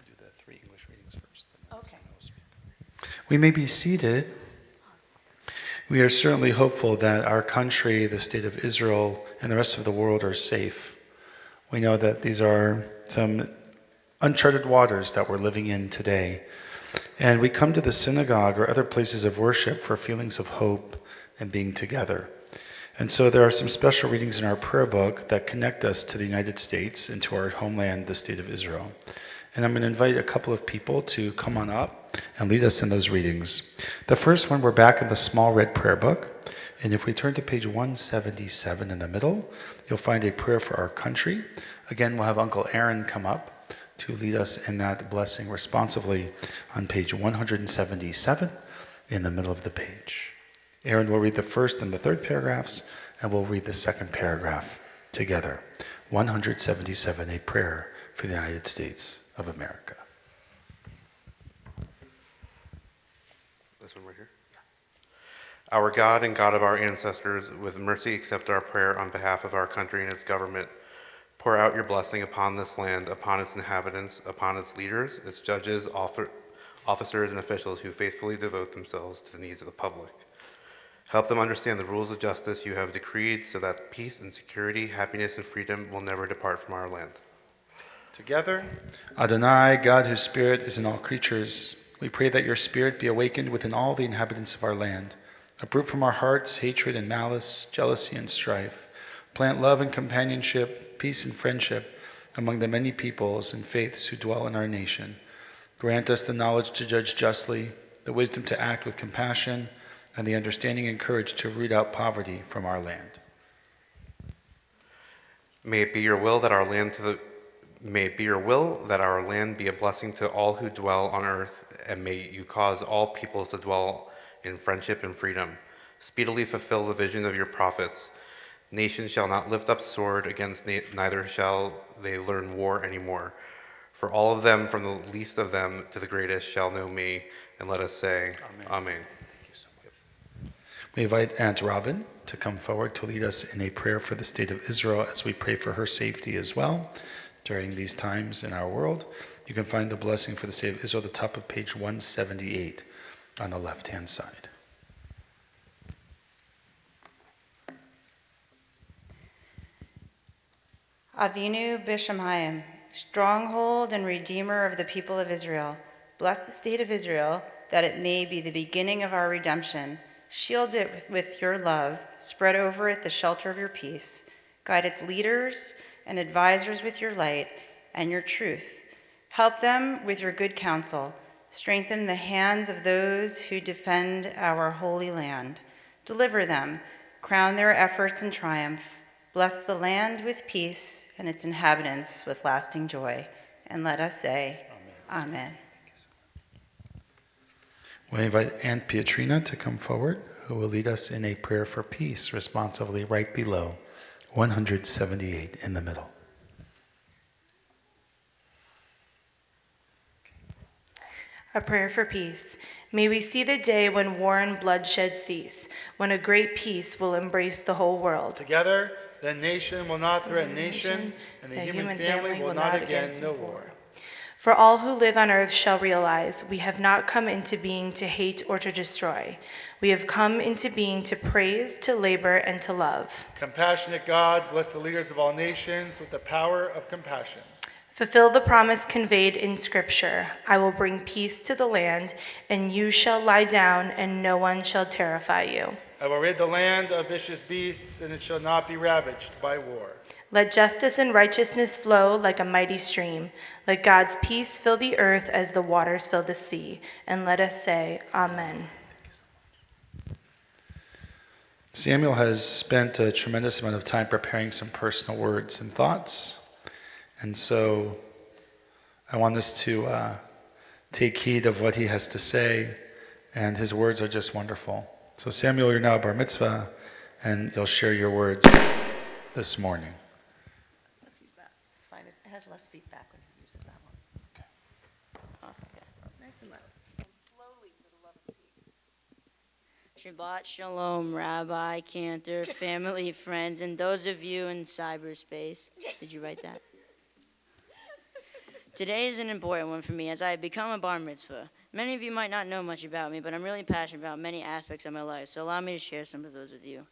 Do the 3 English readings first. Okay. We may be seated. We are certainly hopeful that our country, the state of Israel, and the rest of the world are safe. We know that these are some uncharted waters that we're living in today. And we come to the synagogue or other places of worship for feelings of hope and being together. And so there are some special readings in our prayer book that connect us to the United States and to our homeland, the state of Israel. And I'm going to invite a couple of people to come on up and lead us in those readings. The first one, we're back in the small red prayer book. And if we turn to page 177 in the middle, you'll find a prayer for our country. Again, we'll have Uncle Aaron come up to lead us in that blessing responsively on page 177 in the middle of the page. Aaron will read the first and the third paragraphs, and we'll read the second paragraph together. 177, a prayer for the United States of America. This one right here? Our God and God of our ancestors, with mercy accept our prayer on behalf of our country and its government. Pour out your blessing upon this land, upon its inhabitants, upon its leaders, its judges, officers, and officials who faithfully devote themselves to the needs of the public. Help them understand the rules of justice you have decreed so that peace and security, happiness and freedom will never depart from our land. Together, Adonai, God whose spirit is in all creatures, we pray that your spirit be awakened within all the inhabitants of our land. Uproot from our hearts hatred and malice, jealousy and strife. Plant love and companionship, peace and friendship among the many peoples and faiths who dwell in our nation. Grant us the knowledge to judge justly, the wisdom to act with compassion, and the understanding and courage to root out poverty from our land. May it be your will that our land be a blessing to all who dwell on earth, and may you cause all peoples to dwell in friendship and freedom. Speedily fulfill the vision of your prophets. Nation shall not lift up sword against neither shall they learn war anymore. For all of them, from the least of them to the greatest, shall know me. And let us say, Amen. We invite Aunt Robin to come forward to lead us in a prayer for the state of Israel as we pray for her safety as well during these times in our world. You can find the blessing for the state of Israel at the top of page 178 on the left-hand side. Avinu B'Shamayim, stronghold and redeemer of the people of Israel, bless the state of Israel, that it may be the beginning of our redemption. Shield it with your love, spread over it the shelter of your peace. Guide its leaders and advisors with your light and your truth. Help them with your good counsel. Strengthen the hands of those who defend our holy land. Deliver them, crown their efforts in triumph. Bless the land with peace and its inhabitants with lasting joy. And let us say, Amen. We invite Aunt Pietrina to come forward, who will lead us in a prayer for peace, responsively right below 178 in the middle. A prayer for peace. May we see the day when war and bloodshed cease, when a great peace will embrace the whole world. Together, the nation will not threaten nation, and the human family will not again know war. For all who live on earth shall realize we have not come into being to hate or to destroy. We have come into being to praise, to labor, and to love. Compassionate God, bless the leaders of all nations with the power of compassion. Fulfill the promise conveyed in Scripture. I will bring peace to the land, and you shall lie down, and no one shall terrify you. I will rid the land of vicious beasts, and it shall not be ravaged by war. Let justice and righteousness flow like a mighty stream. Let God's peace fill the earth as the waters fill the sea. And let us say, Amen. Samuel has spent a tremendous amount of time preparing some personal words and thoughts. And so I want us to take heed of what he has to say, and his words are just wonderful. So Samuel, you're now a bar mitzvah, and you'll share your words this morning. Let's use that. It's fine. It has less feedback when he uses that one. Okay. Oh, okay. Nice and loud. And slowly for the love of Pete. Shabbat Shalom, Rabbi, Cantor, family, friends, and those of you in cyberspace. Did you write that? Today is an important one for me as I have become a bar mitzvah. Many of you might not know much about me, but I'm really passionate about many aspects of my life, so allow me to share some of those with you.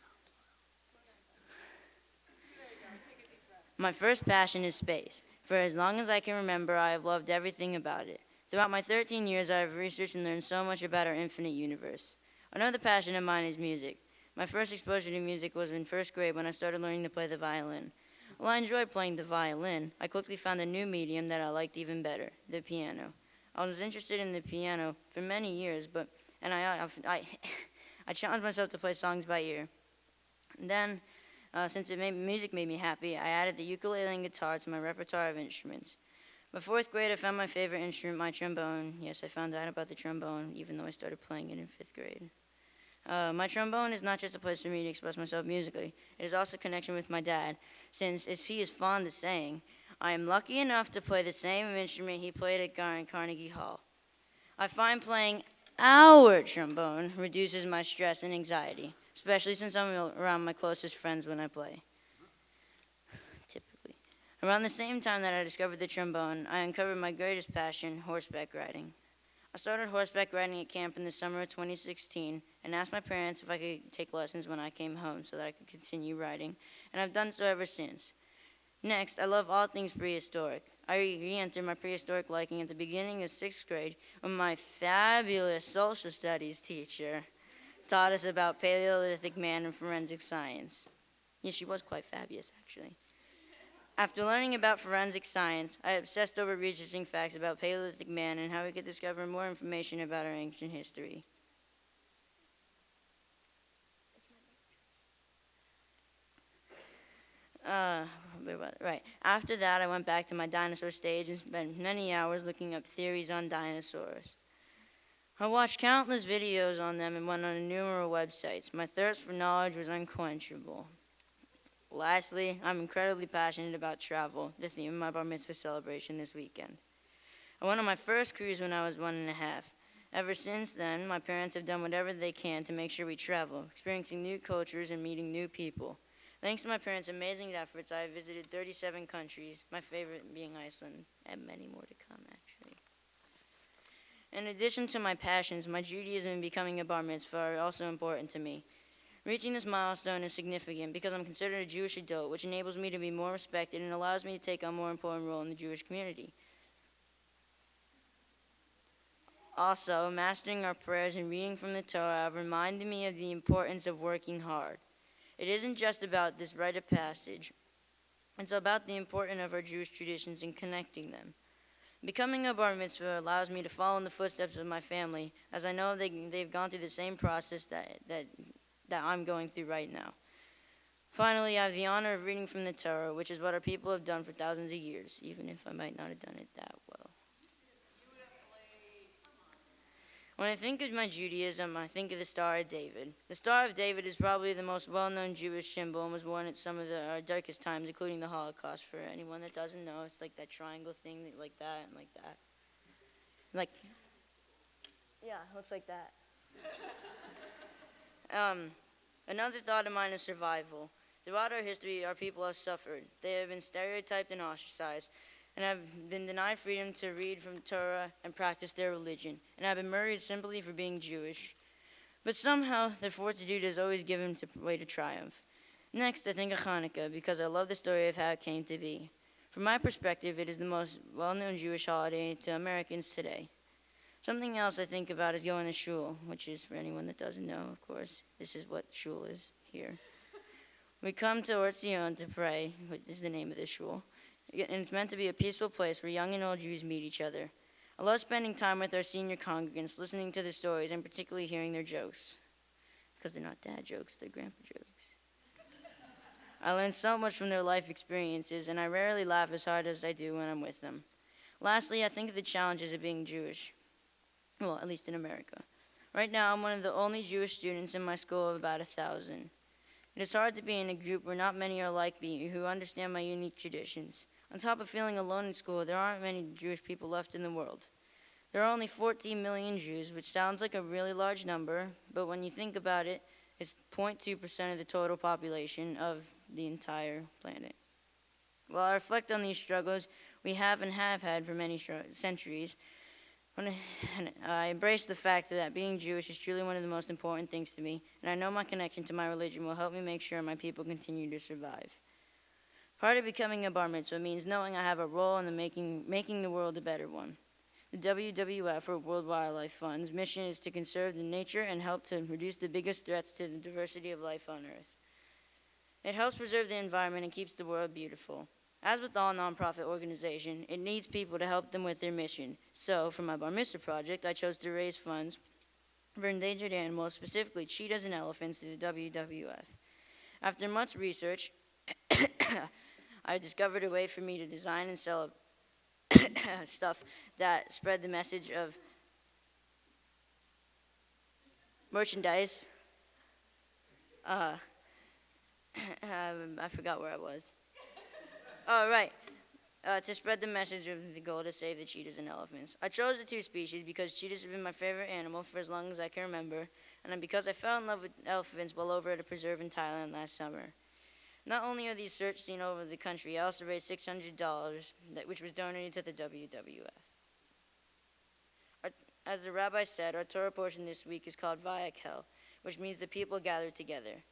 My first passion is space. For as long as I can remember, I have loved everything about it. Throughout my 13 years, I have researched and learned so much about our infinite universe. Another passion of mine is music. My first exposure to music was in first grade when I started learning to play the violin. While I enjoyed playing the violin, I quickly found a new medium that I liked even better, the piano. I was interested in the piano for many years, I challenged myself to play songs by ear. And then, since music made me happy, I added the ukulele and guitar to my repertoire of instruments. By fourth grade, I found my favorite instrument, my trombone. Yes, I found out about the trombone, even though I started playing it in fifth grade. My trombone is not just a place for me to express myself musically. It is also a connection with my dad, since, as he is fond of saying, I am lucky enough to play the same instrument he played at Carnegie Hall. I find playing our trombone reduces my stress and anxiety, especially since I'm around my closest friends when I play. Typically. Around the same time that I discovered the trombone, I uncovered my greatest passion, horseback riding. I started horseback riding at camp in the summer of 2016 and asked my parents if I could take lessons when I came home so that I could continue riding, and I've done so ever since. Next, I love all things prehistoric. I re-entered my prehistoric liking at the beginning of 6th grade when my fabulous social studies teacher taught us about Paleolithic man and forensic science. Yes, she was quite fabulous, actually. After learning about forensic science, I obsessed over researching facts about Paleolithic man and how we could discover more information about our ancient history. Right. After that, I went back to my dinosaur stage and spent many hours looking up theories on dinosaurs. I watched countless videos on them and went on innumerable websites. My thirst for knowledge was unquenchable. Lastly, I'm incredibly passionate about travel, the theme of my bar mitzvah celebration this weekend. I went on my first cruise when I was 1.5. Ever since then, my parents have done whatever they can to make sure we travel, experiencing new cultures and meeting new people. Thanks to my parents' amazing efforts, I have visited 37 countries, my favorite being Iceland, and many more to come, actually. In addition to my passions, my Judaism and becoming a bar mitzvah are also important to me. Reaching this milestone is significant because I'm considered a Jewish adult, which enables me to be more respected and allows me to take on a more important role in the Jewish community. Also, mastering our prayers and reading from the Torah have reminded me of the importance of working hard. It isn't just about this rite of passage. It's about the importance of our Jewish traditions and connecting them. Becoming a bar mitzvah allows me to follow in the footsteps of my family, as I know they've gone through the same process that I'm going through right now. Finally, I have the honor of reading from the Torah, which is what our people have done for thousands of years, even if I might not have done it that well. When I think of my Judaism, I think of the Star of David. The Star of David is probably the most well-known Jewish symbol and was worn at some of the darkest times, including the Holocaust. For anyone that doesn't know, it's like that triangle thing, like that and like that. Like, yeah, it looks like that. Another thought of mine is survival. Throughout our history, our people have suffered. They have been stereotyped and ostracized, and have been denied freedom to read from Torah and practice their religion, and have been murdered simply for being Jewish. But somehow, their fortitude has always given way to triumph. Next, I think of Hanukkah, because I love the story of how it came to be. From my perspective, it is the most well-known Jewish holiday to Americans today. Something else I think about is going to shul, which is, for anyone that doesn't know, of course, this is what shul is here. We come to Tzion to pray, which is the name of this shul, and it's meant to be a peaceful place where young and old Jews meet each other. I love spending time with our senior congregants, listening to their stories, and particularly hearing their jokes. Because they're not dad jokes, they're grandpa jokes. I learn so much from their life experiences, and I rarely laugh as hard as I do when I'm with them. Lastly, I think of the challenges of being Jewish. Well, at least in America. Right now, I'm one of the only Jewish students in my school of about 1,000. It is hard to be in a group where not many are like me, who understand my unique traditions. On top of feeling alone in school, there aren't many Jewish people left in the world. There are only 14 million Jews, which sounds like a really large number, but when you think about it, it's 0.2% of the total population of the entire planet. While I reflect on these struggles we have and have had for many centuries, I embrace the fact that being Jewish is truly one of the most important things to me, and I know my connection to my religion will help me make sure my people continue to survive. Part of becoming a bar mitzvah means knowing I have a role in making the world a better one. The WWF, or World Wildlife Fund's, mission is to conserve the nature and help to reduce the biggest threats to the diversity of life on Earth. It helps preserve the environment and keeps the world beautiful. As with all nonprofit organizations, it needs people to help them with their mission. So, for my Bar Mitzvah project, I chose to raise funds for endangered animals, specifically cheetahs and elephants, through the WWF. After much research, I discovered a way for me to design and sell stuff that spread the message of merchandise. I forgot where I was. Oh, right. To spread the message of the goal to save the cheetahs and elephants. I chose the two species because cheetahs have been my favorite animal for as long as I can remember, and because I fell in love with elephants while over at a preserve in Thailand last summer. Not only are these searched seen over the country, I also raised $600, which was donated to the WWF. As the rabbi said, our Torah portion this week is called Vayakhel, which means the people gathered together.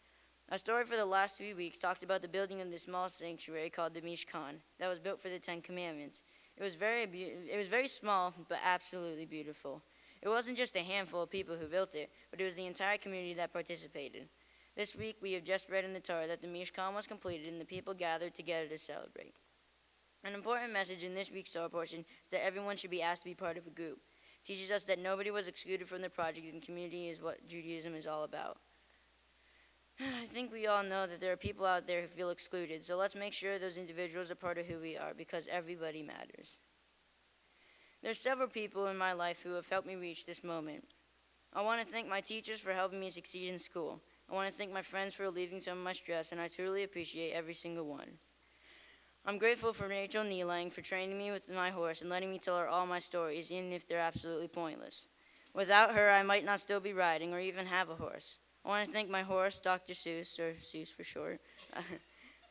Our story for the last 3 weeks talks about the building of this small sanctuary called the Mishkan that was built for the Ten Commandments. It was very small, but absolutely beautiful. It wasn't just a handful of people who built it, but it was the entire community that participated. This week, we have just read in the Torah that the Mishkan was completed and the people gathered together to celebrate. An important message in this week's Torah portion is that everyone should be asked to be part of a group. It teaches us that nobody was excluded from the project, and community is what Judaism is all about. I think we all know that there are people out there who feel excluded, so let's make sure those individuals are part of who we are, because everybody matters. There are several people in my life who have helped me reach this moment. I want to thank my teachers for helping me succeed in school. I want to thank my friends for relieving some of my stress, and I truly appreciate every single one. I'm grateful for Rachel Neelang for training me with my horse and letting me tell her all my stories, even if they're absolutely pointless. Without her, I might not still be riding or even have a horse. I want to thank my horse, Dr. Seuss, or Seuss for short,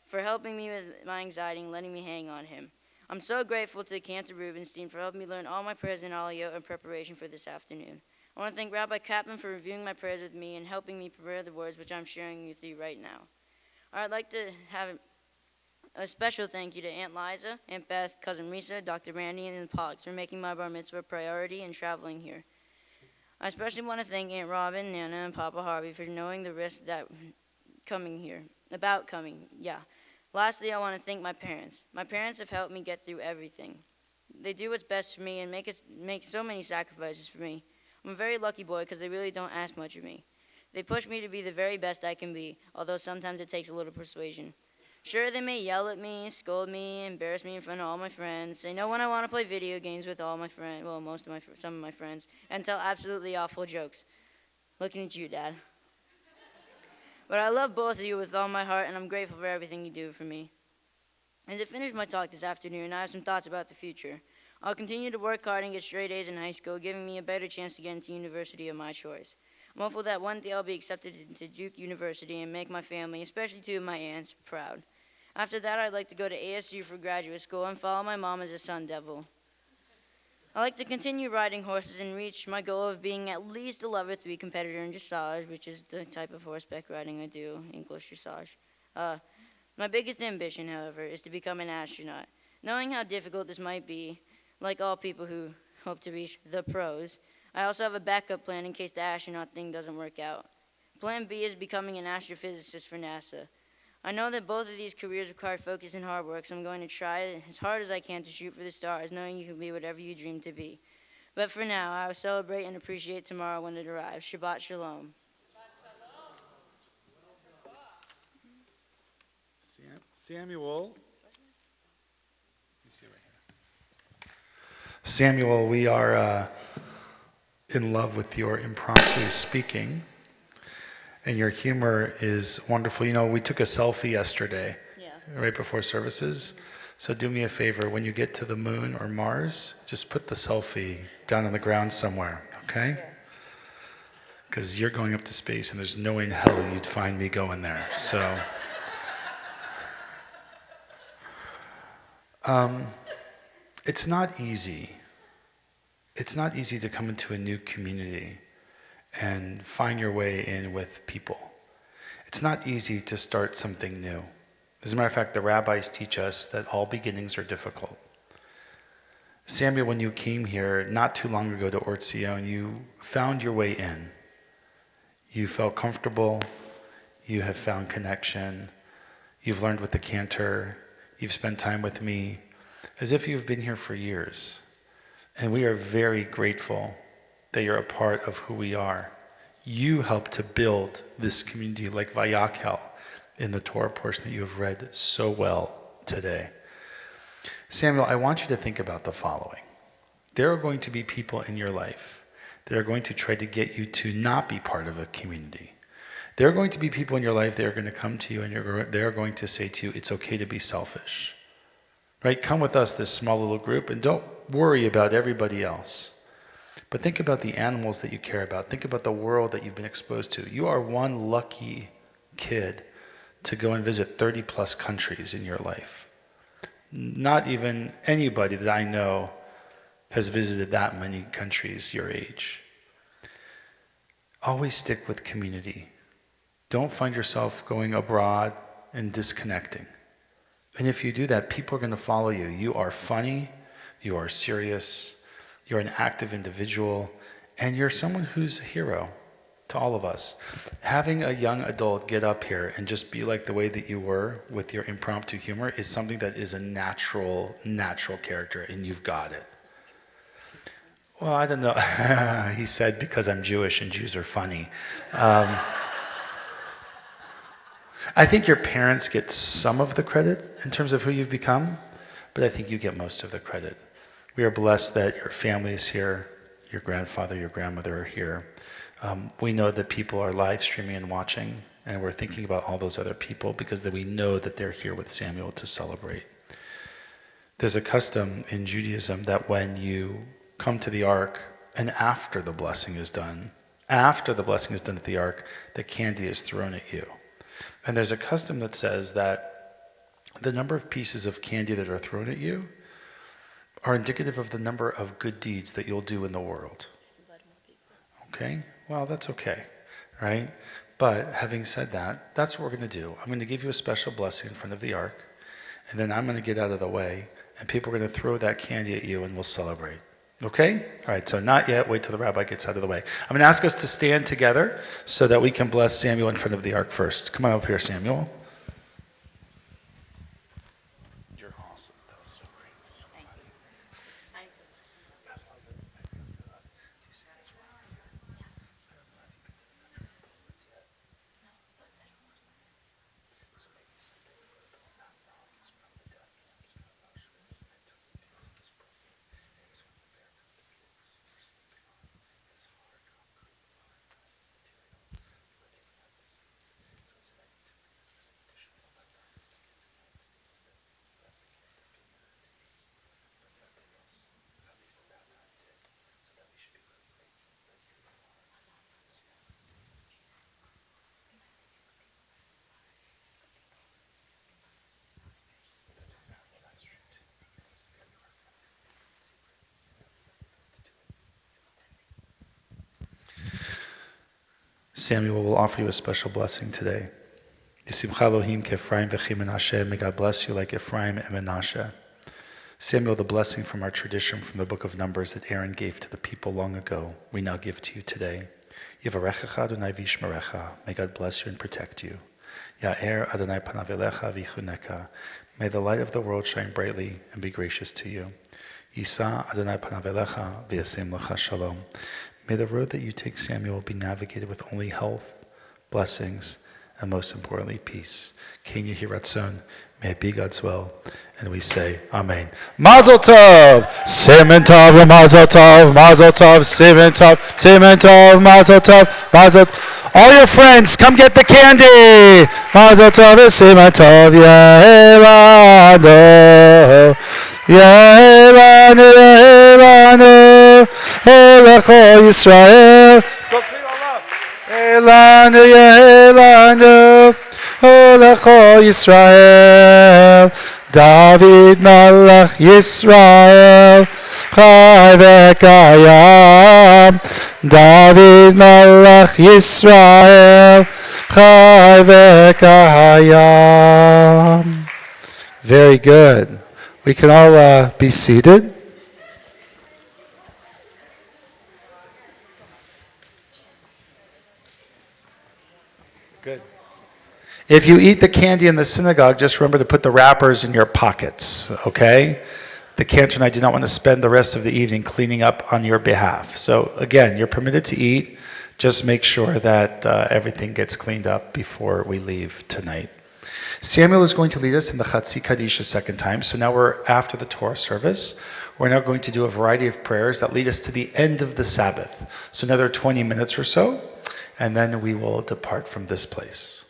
for helping me with my anxiety and letting me hang on him. I'm so grateful to Cantor Rubenstein for helping me learn all my prayers in Aliyot in preparation for this afternoon. I want to thank Rabbi Kaplan for reviewing my prayers with me and helping me prepare the words which I'm sharing with you right now. I'd like to have a special thank you to Aunt Liza, Aunt Beth, Cousin Risa, Dr. Randy, and the Pogs for making my bar mitzvah a priority and traveling here. I especially want to thank Aunt Robin, Nana, and Papa Harvey for knowing the risk that coming here. Lastly, I want to thank my parents. My parents have helped me get through everything. They do what's best for me and make so many sacrifices for me. I'm a very lucky boy because they really don't ask much of me. They push me to be the very best I can be, although sometimes it takes a little persuasion. Sure, they may yell at me, scold me, embarrass me in front of all my friends, say no when I want to play video games with all my friends, well, some of my friends, and tell absolutely awful jokes. Looking at you, Dad. But I love both of you with all my heart, and I'm grateful for everything you do for me. As I finish my talk this afternoon, I have some thoughts about the future. I'll continue to work hard and get straight A's in high school, giving me a better chance to get into university of my choice. I'm hopeful that one day I'll be accepted into Duke University and make my family, especially two of my aunts, proud. After that, I'd like to go to ASU for graduate school and follow my mom as a Sun Devil. I like to continue riding horses and reach my goal of being at least a level 3 competitor in dressage, which is the type of horseback riding I do, English dressage. My biggest ambition, however, is to become an astronaut. Knowing how difficult this might be, like all people who hope to reach the pros, I also have a backup plan in case the astronaut thing doesn't work out. Plan B is becoming an astrophysicist for NASA. I know that both of these careers require focus and hard work, so I'm going to try as hard as I can to shoot for the stars, knowing you can be whatever you dream to be. But for now, I will celebrate and appreciate tomorrow when it arrives. Shabbat Shalom. Samuel. Let me see right here. Samuel, we are in love with your impromptu speaking, and your humor is wonderful. You know, we took a selfie yesterday, right before services. So do me a favor, when you get to the moon or Mars, just put the selfie down on the ground somewhere, okay? Because you're going up to space, and there's no way in hell you'd find me going there. So. It's not easy. It's not easy to come into a new community and find your way in with people. It's not easy to start something new. As a matter of fact, the rabbis teach us that all beginnings are difficult. Samuel, when you came here not too long ago to Tzion, you found your way in. You felt comfortable. You have found connection. You've learned with the cantor. You've spent time with me, as if you've been here for years. And we are very grateful that you're a part of who we are. You helped to build this community like Vayakhel in the Torah portion that you have read so well today. Samuel, I want you to think about the following. There are going to be people in your life that are going to try to get you to not be part of a community. There are going to be people in your life that are going to come to you and they're going to say to you, it's okay to be selfish. Right? Come with us, this small little group, and don't worry about everybody else. But think about the animals that you care about. Think about the world that you've been exposed to. You are one lucky kid to go and visit 30 plus countries in your life. Not even anybody that I know has visited that many countries your age. Always stick with community. Don't find yourself going abroad and disconnecting. And if you do that, people are going to follow you. You are funny, you are serious, you're an active individual, and you're someone who's a hero to all of us. Having a young adult get up here and just be like the way that you were with your impromptu humor is something that is a natural character, and you've got it. Well, I don't know. He said because I'm Jewish and Jews are funny. I think your parents get some of the credit in terms of who you've become, but I think you get most of the credit. We are blessed that your family is here, your grandfather, your grandmother are here. We know that people are live streaming and watching, and we're thinking about all those other people because we know that they're here with Samuel to celebrate. There's a custom in Judaism that when you come to the ark and after the blessing is done at the ark, the candy is thrown at you. And there's a custom that says that the number of pieces of candy that are thrown at you are indicative of the number of good deeds that you'll do in the world. Okay? Well, that's okay, right? But having said that, that's what we're going to do. I'm going to give you a special blessing in front of the ark, and then I'm going to get out of the way, and people are going to throw that candy at you, and we'll celebrate. Okay? All right, so not yet. Wait till the rabbi gets out of the way. I'm going to ask us to stand together so that we can bless Samuel in front of the ark first. Come on up here, Samuel. You're awesome. That was so great. So funny. Samuel will offer you a special blessing today. Yisimcha Elohim k'Ephraim v'chi Menashe. May God bless you like Ephraim and Menashe. Samuel, the blessing from our tradition from the book of Numbers that Aaron gave to the people long ago, we now give to you today. Yivarechecha Adonai v'yishmerecha. May God bless you and protect you. Ya'er Adonai panav elecha v'yichuneka. May the light of the world shine brightly and be gracious to you. Yisa Adonai panav elecha v'yasim lecha shalom. May the road that you take, Samuel, be navigated with only health, blessings, and most importantly, peace. King Yehi Ratzon, may it be God's will. And we say, Amen. Mazel Tov! Siman Tov, Mazel Tov, Mazel Tov, Siman Tov, Mazel Tov, Mazel Tov. All your friends, come get the candy! Mazel Tov, Siman Tov, Yehelano, Yehelano, Yehelano, Elecho Yisrael. Go clean all up. Yehelano, Yehelano, Elecho Yisrael. David Melech Yisrael, Chai v'kayam. David Melech Yisrael, Chai v'kayam. Very good. We can all be seated. Good. If you eat the candy in the synagogue, just remember to put the wrappers in your pockets, okay? The cantor and I do not want to spend the rest of the evening cleaning up on your behalf. So again, you're permitted to eat. Just make sure that everything gets cleaned up before we leave tonight. Samuel is going to lead us in the Chatzi Kaddish a second time. So now we're after the Torah service. We're now going to do a variety of prayers that lead us to the end of the Sabbath. So another 20 minutes or so, and then we will depart from this place.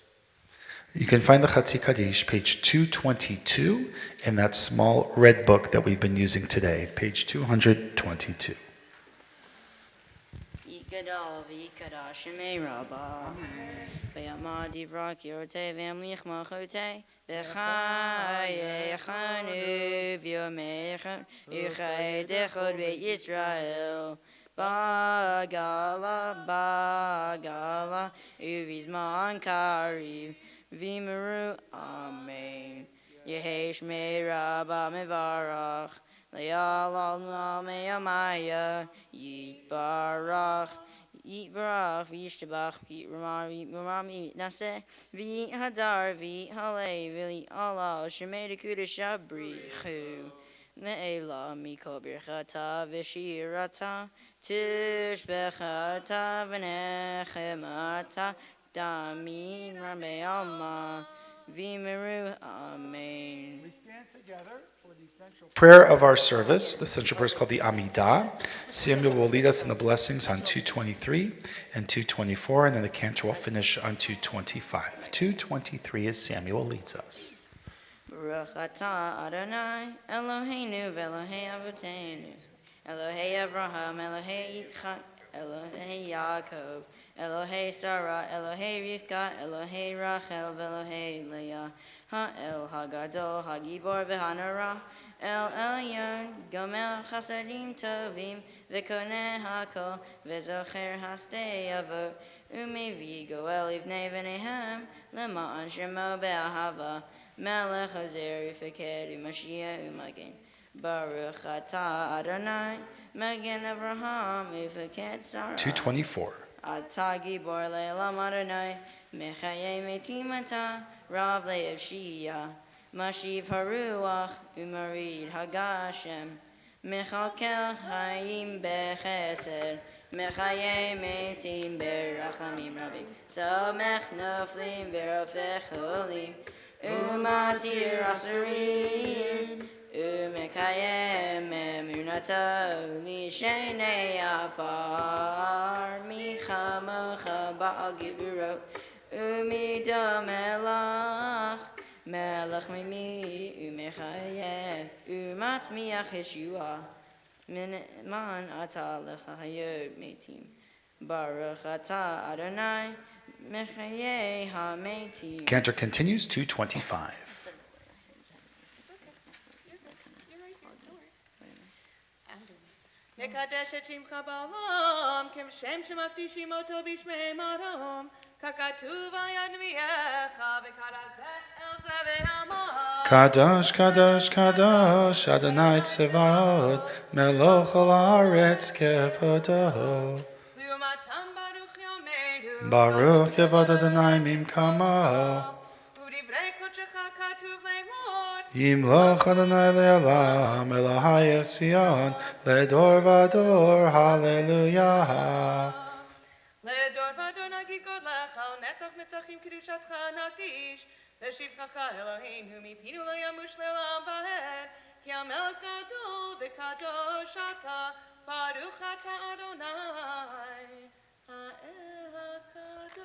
You can find the Chatzi Kaddish, page 222, in that small red book that we've been using today, page 222. Yikadal v'yikada shemei rabba v'yamad yivrak yorotei v'yamlich machotei v'chai yechanu v'yomei yuchai dechod v'Yisrael bagala uvizman kariv Vimeru, Amen. Yehesh me Rabba mevarach, Leal al me Amaya, Yitbarach, Yishtabach, Ramam, Nase, Vi Hadar, Vi Hale, Vili Allah, Shemeda Kudasha Brichu, Neela Miko Birchata, Vishirata, Tishbechata, Venechemata. Damin Rabbi Alma Vimeru Amen. We stand together for the essential prayer of our service. The essential prayer is called the Amidah. Samuel will lead us in the blessings on 223 and 224, and then the cantor will finish on 225. 223 as Samuel leads us. Baruch atah Adonai Eloheinu v'Elohei Avotenu Elohei Avraham Elohei Yitzchak Elohei Yaakov Elohei Sarah, Elohei Rivka, Elohei Rachel, Elohei Leah, Ha'el Hagadol, Hagibor v'Hanara, El Elyon, Gomel Chasadim Tovim, V'Koneh Hakol, V'Zocher Hastei Avot, Umevi Goel Ivnei V'Nehem, Lema'an Shemo Be'ahava, Melech Hazer Yifeked, U'Mashiach U'Magen, Baruch atah Adonai, Magen Avraham, Yifeked Sarah. 224. Atagi bor le'elam Adonai, mechaye metimata, rav le'ev shiyah, mashiv haruach, umarid hagashem, mechalkel chayim bechesed, mechaye metim berachamim rabim, somech noflim verofech holim, umatir asarim, Umekayem emunato mishenei afar michamocha ba'al giburo umidom melach melech mimi umechayem umatmiach Yeshua man ata lechayot metim Baruch ata Adonai mechayeh hametim. Cantor continues 225. Mekadesh et Shimcha ba'olam Shalom Shem Shemakdishim Oto Bishmei Marom Kakatuv al Yad Miyecha V'Karazeh El Zevei Kadosh, Kadosh, Kadosh, Adonai Tzevaot, Meloch al haaretz kevodo. Liumatam Baruch Yomeinu Baruch Kevod Adonai Mimkamo. Udivrei Kodshecha Katuv Leimor Yimloch Adonai le'olam, Elohai Tzion, Ledor Vador, Hallelujah. לדור ודור נגיד גודלך, נצח נצחים קדושתך נקדיש, לשבחך אלוהינו מפינו לא ימוש לעולם ועד, כי המלך גדול וקדוש אתה, ברוך אתה אדוני, האל הקדוש.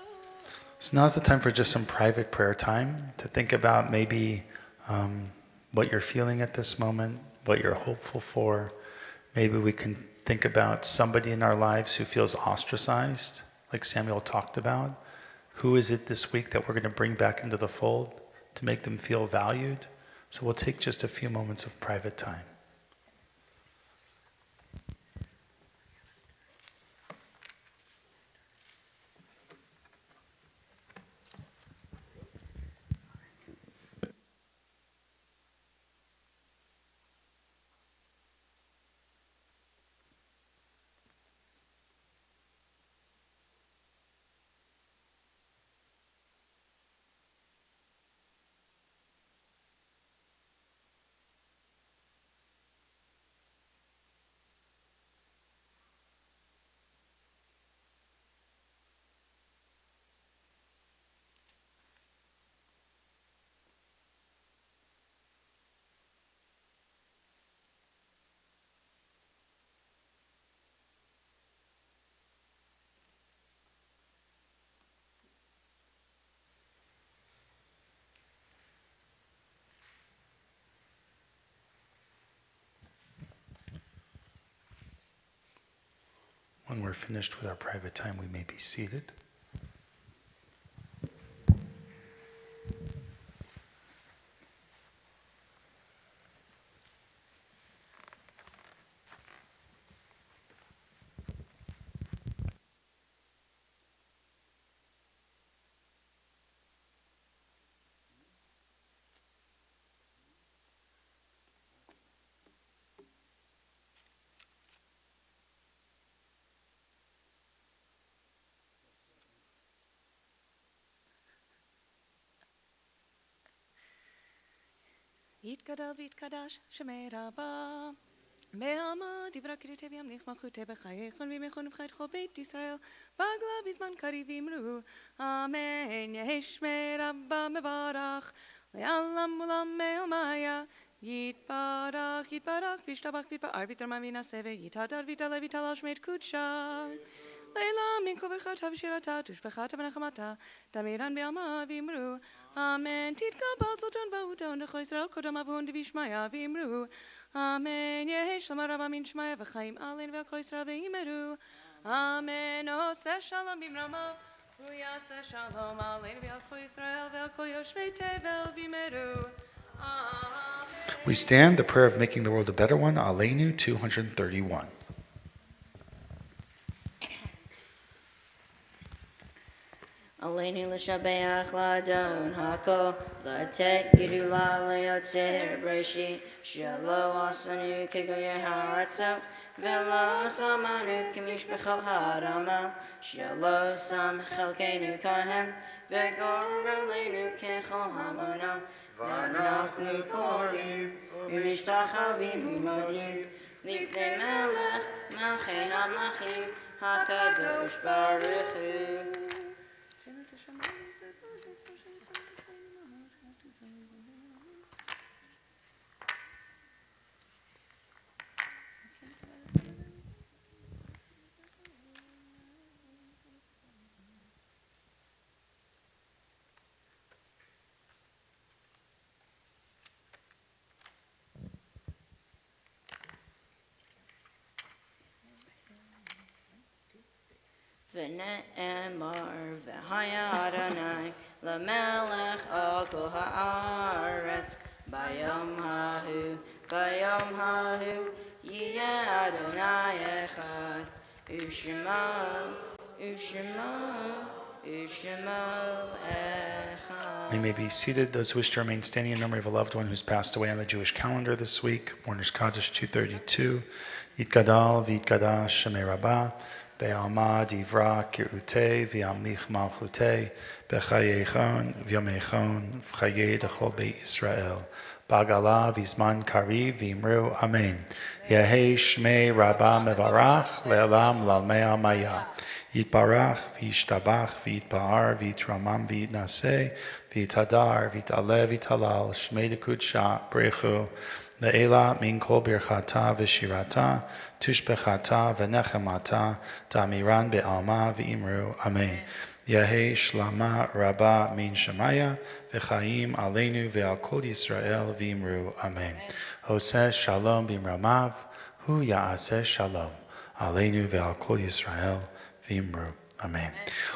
So now's the time for just some private prayer time to think about maybe what you're feeling at this moment, what you're hopeful for. Maybe we can think about somebody in our lives who feels ostracized, like Samuel talked about. Who is it this week that we're going to bring back into the fold to make them feel valued? So we'll take just a few moments of private time. When we're finished with our private time, we may be seated. יתגדל ויתקדש שמי רבה בעלמא דברה קריטי וימליך מלכותי בחייכון וימכון ובחית כל בית ישראל בעגלה בזמן קריב אמרו אמן יהי שמי רבה מברך לעולם עולם מעלמיה יתברך יתברך וישתבח ויתפאר ויתרומם וינשא ויתהדר ויתעלה ויתהלל שמי קודשה לילה מן כל ברכתה ושירתה תושבחתה ונחמתה תמירן בעלמא ואמרו אמן תתקבל סולטון בהודון לכל ישראל קודם אבון דבישמעיה ואמרו אמן יהי שלום רבה מן שמעיה וחיים עלינו ועל כל ישראל ואמרו אמן עושה שלום במרומו הוא יעשה שלום עלינו ועל כל ישראל ועל כל יושבי תבל ואמרו אמן. We stand the prayer of making the world a better one, Aleinu 231. עלינו לשבח לאדון הכל, לתת גדולה ליוצר בראשית, שלא עשנו כגויי הארצות, ולא שמנו כמשפחות האדמה, שלא שם חלקנו כהם, וגורלנו ככל המונם, ואנחנו קוראים ומשתחווים ומודים, לפני מלך מלכי המלכים, הקדוש ברוך הוא. ונאמר והיה אדוני למלך על כל הארץ ביום ההוא יהיה אדוני אחד Ushema, Ushema, Ushema Echad. You may be seated. Those who wish to remain standing in memory of a loved one who's passed away on the Jewish calendar this week. Mourners Kaddish 232. Yitgadal v'yitgadash Shemei Rabbah. Be'alma divra kirute v'yamlich malchute. B'chayechon v'yomechon v'chayei d'chol Beit Yisrael. Bagala v'zman kari v'imru amen. Yehei Shmei Rabbah mevarach le'olam lalmei maya. Yitbarach v'yishtabach v'yitba'ar v'yitramam v'yitnaseh v'yitadar v'yitale v'yitalal Shmei d'kudsha brechu le'ela min kol birchata v'shirata tushbechata v'nechemata ta'miran be'alma v'imru amen. Yehei shlama rabba min shemaya v'chaim aleinu ve'al kol Yisrael v'imru amen. Hoseh shalom b'imramav hu ya'aseh shalom aleinu ve'al kol Yisrael v'imru amen.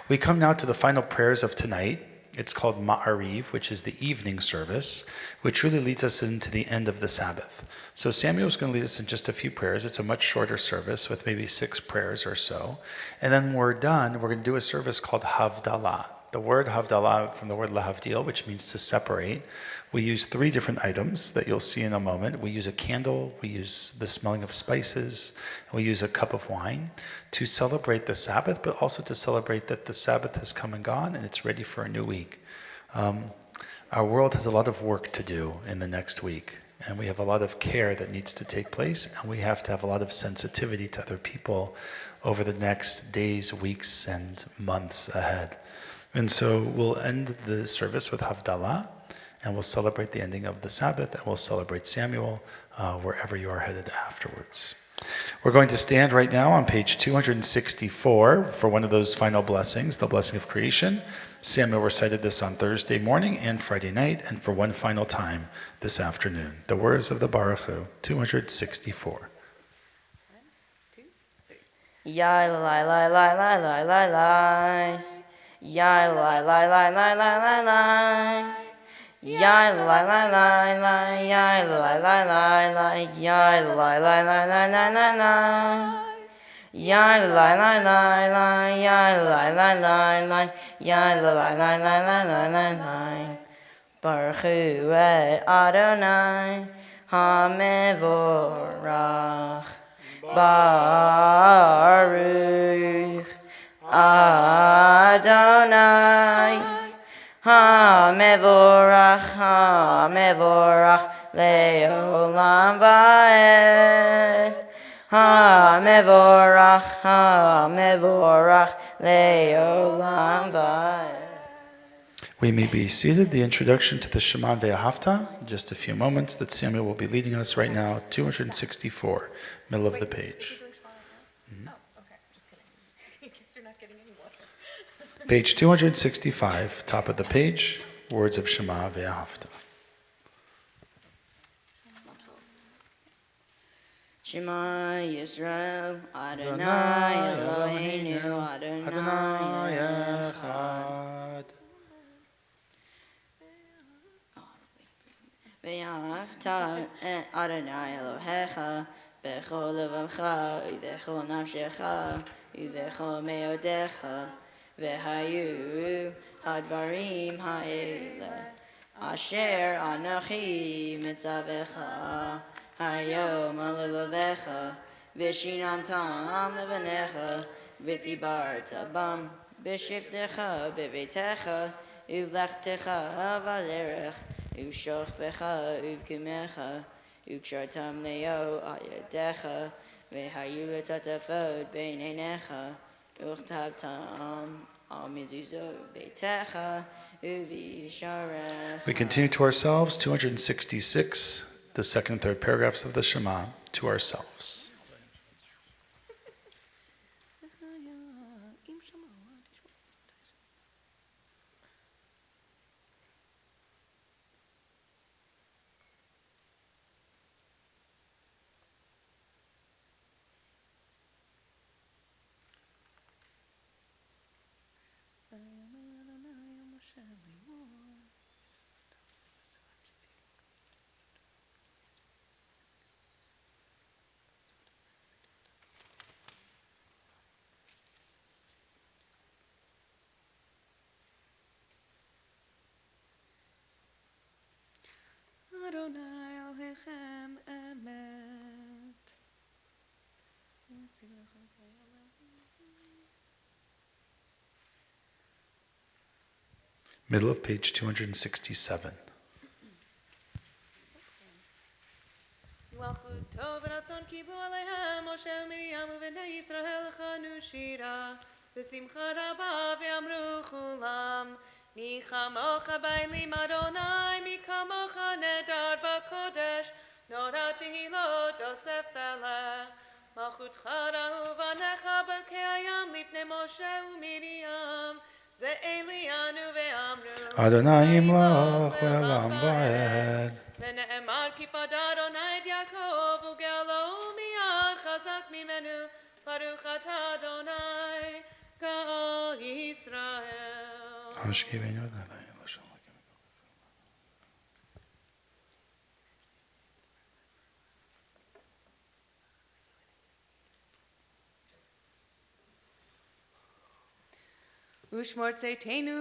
We come now to the final prayers of tonight. It's called Ma'ariv, which is the evening service, which really leads us into the end of the Sabbath. So Samuel is going to lead us in just a few prayers. It's a much shorter service with maybe 6 prayers or so. And then when we're done, we're going to do a service called Havdalah. The word Havdalah from the word Lahavdil, which means to separate. We use 3 different items that you'll see in a moment. We use a candle, we use the smelling of spices, and we use a cup of wine to celebrate the Sabbath, but also to celebrate that the Sabbath has come and gone and it's ready for a new week. Our world has a lot of work to do in the next week, and we have a lot of care that needs to take place, and we have to have a lot of sensitivity to other people over the next days, weeks, and months ahead. And so we'll end the service with Havdalah, and we'll celebrate the ending of the Sabbath, and we'll celebrate Samuel wherever you are headed afterwards. We're going to stand right now on page 264 for one of those final blessings, the blessing of creation. Samuel recited this on Thursday morning and Friday night, and for one final time this afternoon. The words of the Baruch Hu, 264. Yai lai lai lai lai lai lai lai. Yai lai lai lai lai lai lai lai. Yai lai lai lai lai. Yai lai lai lai lai. Yai lai lai lai lai lai lai lai. Yai lai lai lai lai. Yai lai lai lai lai. Yai lai lai lai lai lai lai lai. Baruch Hu Adonai HaMevorach. Baruch Adonai HaMevorach HaMevorach Le'olam Va'ed HaMevorach HaMevorach Le'olam Va'ed. We may be seated. The introduction to the Shema Ve'ahavta, in just a few moments, that Samuel will be leading us right now, 264, middle of the page. Page 265, top of the page, words of Shema Ve'ahavta. Shema Yisrael, Adonai Eloheinu, Adonai Echad. Ve'ahavta Adonai Elohecha, bechol levavcha, ubechol nafshecha, ubechol meodecha, ve'hayu hadvarim ha'ele, asher anochi mitzavecha, hayom alelevecha, v'shinantam levanecha, v'tibarta bam, b'shiftecha b'veitecha, uvlechtecha v'alerech, Ushachbecha, Uvkimecha, Ukshartam Neo, Ayadecha, Vehayu Tatafod, Beinenecha, Uchtabtam, Almizuzo, Betecha, Uvi Sharech. We continue to ourselves, 266, the second and third paragraphs of the Shema, to ourselves. Adonai Elohechem emet. Middle of page 267. מלכותו ורצון קיבלו עליהם משה ומרים ובני ישראל חנו שירה בשמחה רבה ואמרו כולם מי כמוך באלים אדוני מי כמוך נדר בקודש נורא תהילות אוסף אלה מלכותך ראו בניך בקי הים לפני משה ומרים זה אלינו ואמרו אדוני ימלוך לעולם ועד. ונאמר כי פדה אדוני את יעקב וגאלו מיד חזק ממנו ברוך אתה אדוני גאל ישראל. ושמור צאתנו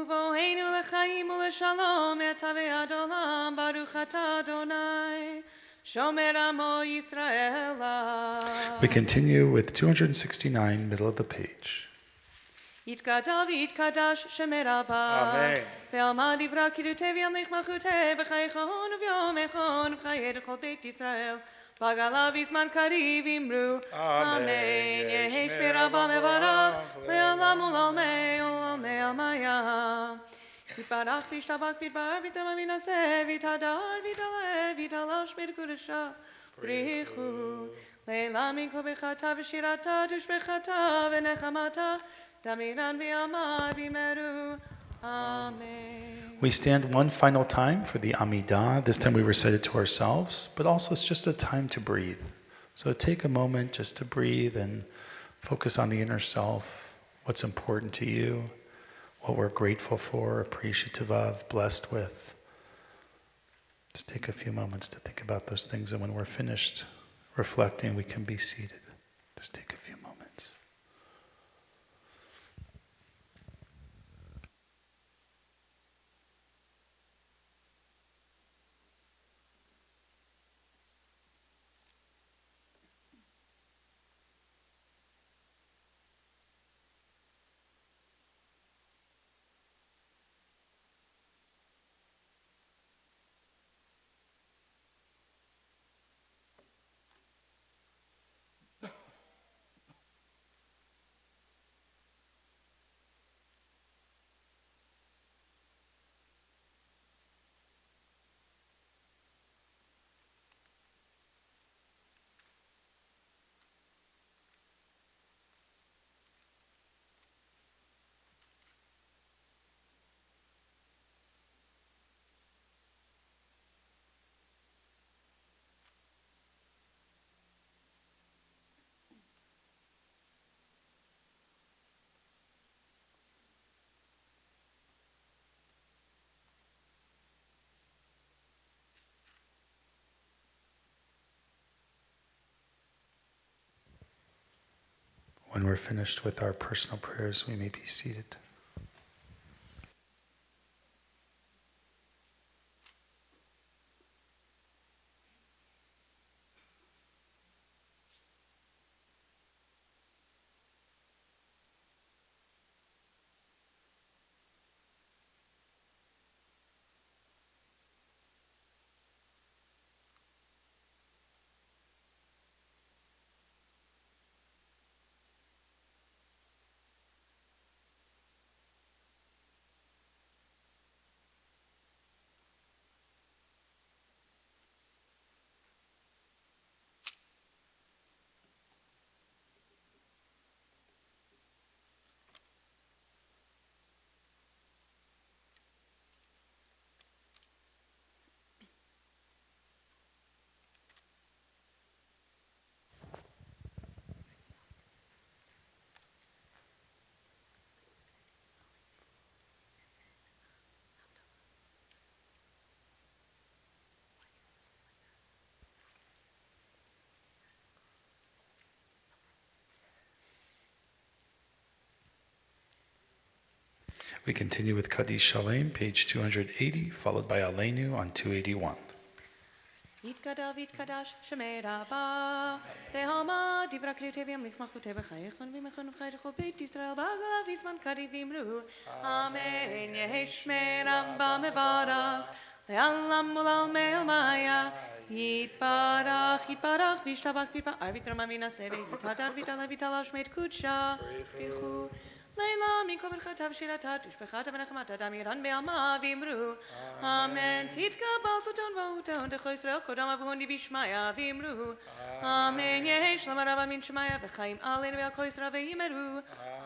בואנו לחיים ולשלום יטווי עד עולם ברוך אתה אדוני שומר עמו ישראלה. We continue with 269, middle of the page. יתגדל ויתקדש שמר רבה. Amen. ועלמא דיברה קידותי וימליך מלכותי בחיי חון וביום חון ובחיי כל בית ישראל. בגלה בזמן קריב אמרו אמן. יש ברבה מברך לעולם ולעולמי ולעולמי עלמיה. יתברך וישתבח ויתברר ויתרומם וינשא ויתהדר ויתעלה ויתעלש בקודשה בריחו. לעילם מכל ברכתה ושירתה תשבחתה ונחמתה דמירן ויעמד וימרו. Amen. We stand one final time for the Amidah. This time we recite it to ourselves, but also it's just a time to breathe. So take a moment just to breathe and focus on the inner self, what's important to you, what we're grateful for, appreciative of, blessed with. Just take a few moments to think about those things, and when we're finished reflecting, we can be seated. Just take a few moments. When we're finished with our personal prayers, we may be seated. We continue with Kaddish Shalem, page 280, followed by Aleinu on 281. יתגדל ויתקדש שמי רבה בהמה דברה קריאותי וימליך מלכותי בחייכון ומכון ובחי לכל בית ישראל בעגלה בזמן קריב ואמרו אמן יהי שמי רבה מברך לעולם ולעולמי עלמיה יתברך יתברך וישתבח ויתברך ויתרומם וינשא ויתהדר ויתעלה ויתעלה שמי קודשה בריחו לילה מכל ברכתה ושירתה תושבחתה ונחמתה דמירן בעלמה ואמרו אמן תתקבל סרטון והותון דכו ישראל קודם אבהון דיבישמיה ואמרו אמן יהי שלום הרבה מן שמיה וחיים עלינו ועל כל ישראל ואמרו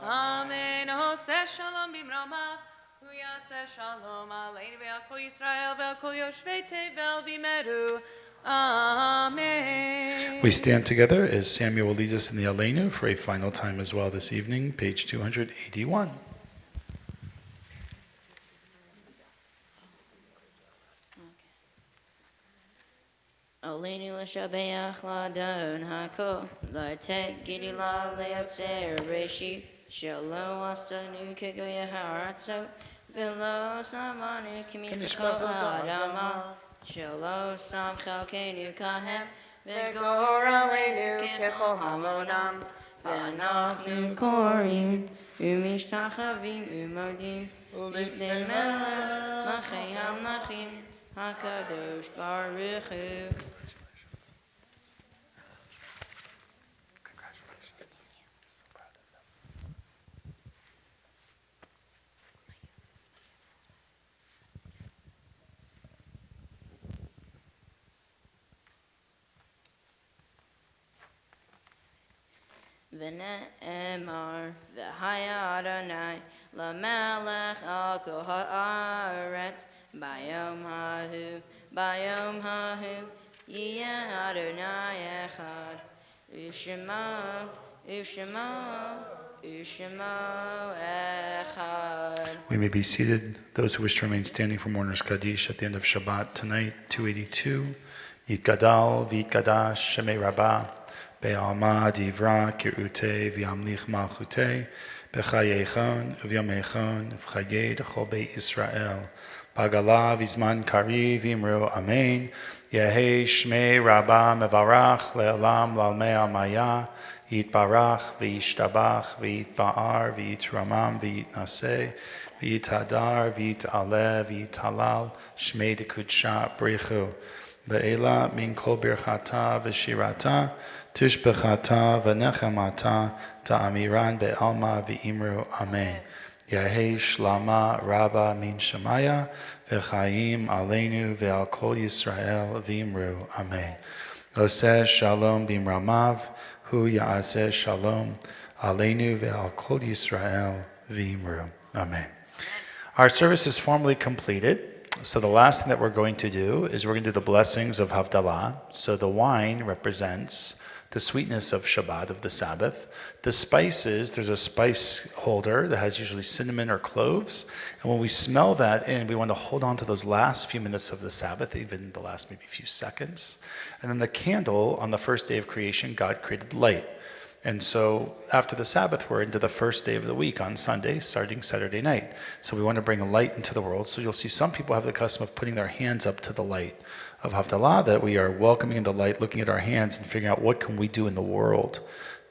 אמן עושה שלום במרומה הוא יעשה שלום עלינו ועל כל ישראל ועל כל יושבי תבל ואמרו Amen. We stand together as Samuel will lead us in the Aleinu for a final time as well this evening, page 281. Aleinu l'shabeach l'adon hako l'tek gidula le'atzer reshi shelo asanu kegoya ha'aratzo v'lo samanu kimishpachot ha'adama shelo sam chalkenu kahem וגור עלינו ככל המונם ואנחנו קוראים ומשתחווים ומודים לפני מלך מלכי המלכים הקדוש ברוך הוא. ונאמר והיה אדוני למלך על כל הארץ ביום ההוא יהיה אדוני אחד ושמו אחד. We may be seated. Those who wish to remain standing for Mourner's Kaddish at the end of Shabbat tonight, 282. Yitgadal v'yitgadash shemei rabbah be'alma divra kirute v'yamlich malchute b'chayechon v'yamechon v'chayei d'chol beit Yisrael b'agala v'zman kari v'imru amen yehei shmei rabbah mevarach le'olam lalmei almaya yitbarach v'yishtabach v'yitba'ar v'yitramam v'yitnaseh v'yitadar v'yit'aleh v'yithalal shmei d'kudsha brichu Ve'ela min kol birchata v'shirata tishbechata v'nechamata ta'amiran be'alma v'imru amen. Yahei shlama rabba min shemaya v'chaim aleinu ve'al kol Yisrael v'imru amen. Oseh shalom bimramav hu ya'aseh shalom aleinu ve'al kol Yisrael v'imru amen. Our service is formally completed. So the last thing that we're going to do is we're going to do the blessings of Havdalah. So the wine represents the sweetness of Shabbat, of the Sabbath. The spices, there's a spice holder that has usually cinnamon or cloves. And when we smell that in, we want to hold on to those last few minutes of the Sabbath, even the last maybe few seconds. And then the candle, on the first day of creation, God created light. And so after the Sabbath, we're into the first day of the week on Sunday, starting Saturday night. So we want to bring a light into the world. So you'll see some people have the custom of putting their hands up to the light of Havdalah, that we are welcoming in the light, looking at our hands and figuring out what can we do in the world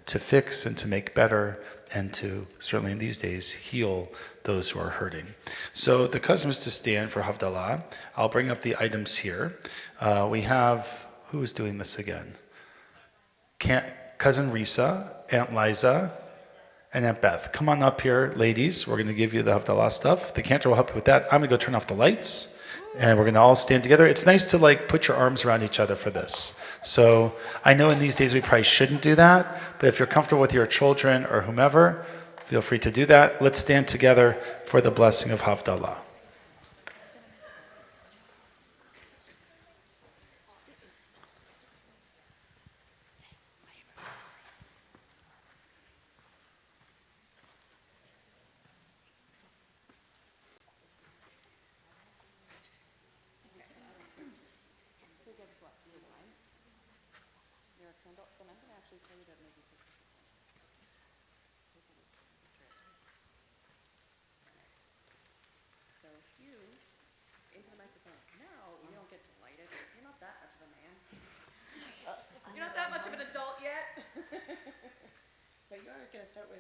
to fix and to make better and to, certainly in these days, heal those who are hurting. So the custom is to stand for Havdalah. I'll bring up the items here. We have, who is doing this again? Cousin Risa, Aunt Liza, and Aunt Beth. Come on up here, ladies. We're going to give you the Havdalah stuff. The cantor will help you with that. I'm going to go turn off the lights, and we're going to all stand together. It's nice to put your arms around each other for this. So I know in these days we probably shouldn't do that, but if you're comfortable with your children or whomever, feel free to do that. Let's stand together for the blessing of Havdalah. Into the microphone. No, you don't get to light it. You're not that much of a man. gonna start with.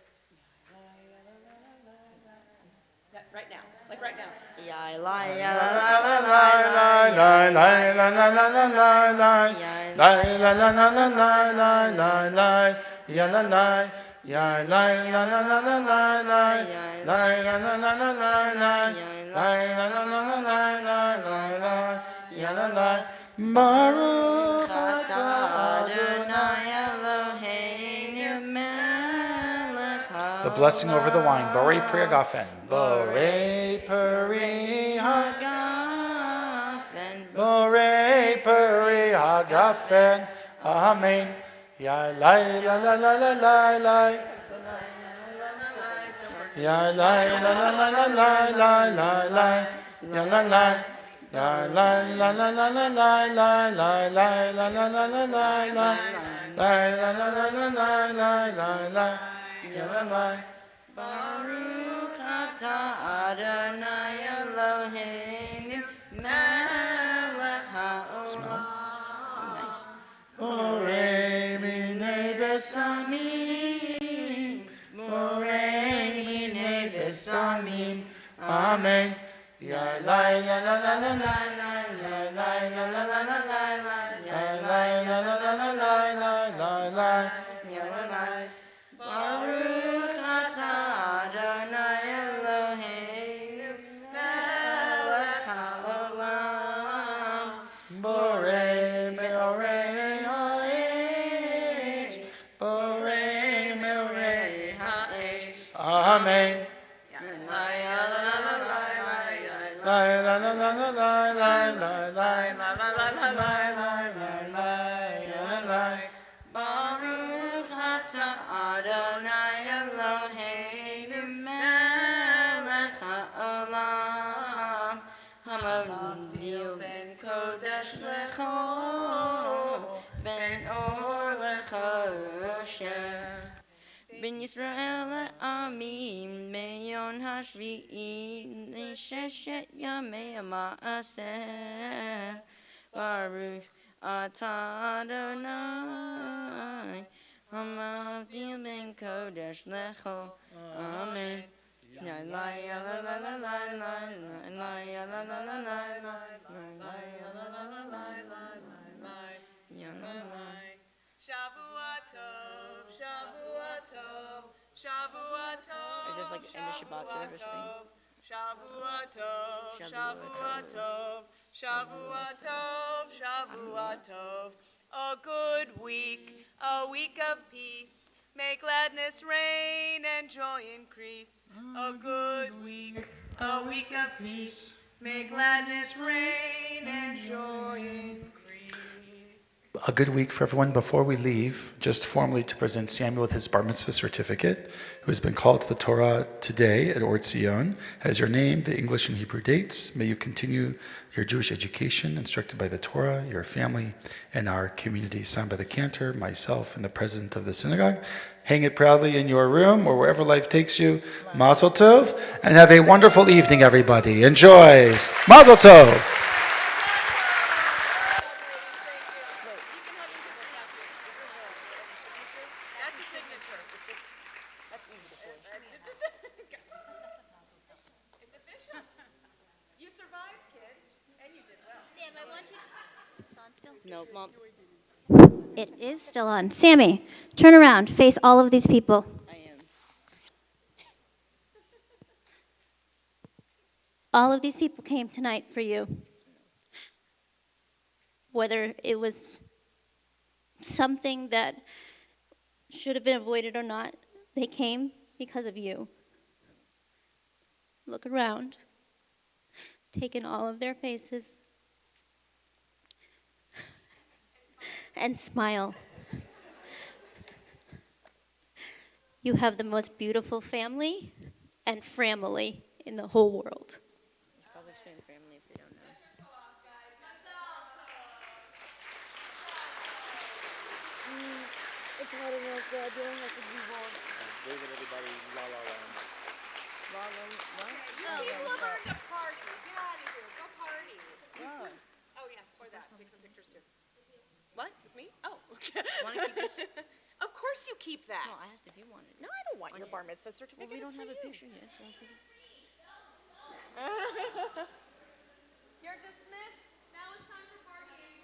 Yeah, right now, like right now. Ya la ya la la la la Baruch Adonai Eloheinu melech the blessing over the wine. Borei Pri Hagafen. Borei Pri Hagafen. Borei Pri Hagafen. Amen. Ya la la la la la la la. Ya la la la la la la la la la. Ya la la. Ya la la la la la la la la la la la la la la la. La la la la la la la la la. Ya la la. Baruch atah Adonai Eloheinu melech haolam. Nice. Borei minei besamim. Borei minei besamim. Amen. Ya la la la la la la la la la la la la la la la ya la la la la la la la la la ya la la. Baruch atah Adonai Eloheinu melech haolam. Borei meorei ha'esh. Borei meorei ha'esh. Amen. La la la la la la la la la la la. Baruch atah Adonai Eloheinu melech haolam. Hamavdil ben kodesh lecho, ben or lechoshech. Ben Yisrael le'amim, meyon hashvi'i, le'sheshet yamei ma'aseh. Baruch atah Adonai, hamavdil ben kodesh lecho. Amen. La la la la la la la la la la la la la la Shavua tov, Shavua tov, Shavua tov. Is this like in the Shabbat service thing? Shavua tov, Shavua tov, Shavua tov, Shavua tov. A good week, a week of peace. May gladness reign and joy increase. A good week, a week of peace. May gladness reign and joy increase. A good week for everyone. Before we leave, just formally to present Samuel with his bar mitzvah certificate, who has been called to the Torah today at Tzion. Has your name, the English and Hebrew dates. May you continue your Jewish education instructed by the Torah, your family, and our community. Signed by the cantor, myself, and the president of the synagogue. Hang it proudly in your room or wherever life takes you. Mazel tov, and have a wonderful evening, everybody. Enjoy. Mazel tov. That's a signature. That's easy to forge. It's official. You survived, kid, and you did well. Sam, I want you. Is this on still? No, Mom. It is still on. Sammy, turn around. Face all of these people. I am. All of these people came tonight for you. Whether it was something that should have been avoided or not, they came because of you. Look around. Take in all of their faces. And smile. You have the most beautiful family and family in the whole world. Probably explain family if they don't know. It's hard enough that I don't have to be born. Waving everybody la la land. What? People learn to party. Get out of here. Go party. Oh, yeah, or that. Take some pictures, too. What? With me? Oh, okay. Want to keep this? Of course. course you keep that. No, I asked if you wanted it. No, I don't want your bar mitzvah Well, certificate. we don't It's have for a you. picture yet, so I figured. You're dismissed. Now it's time for partying.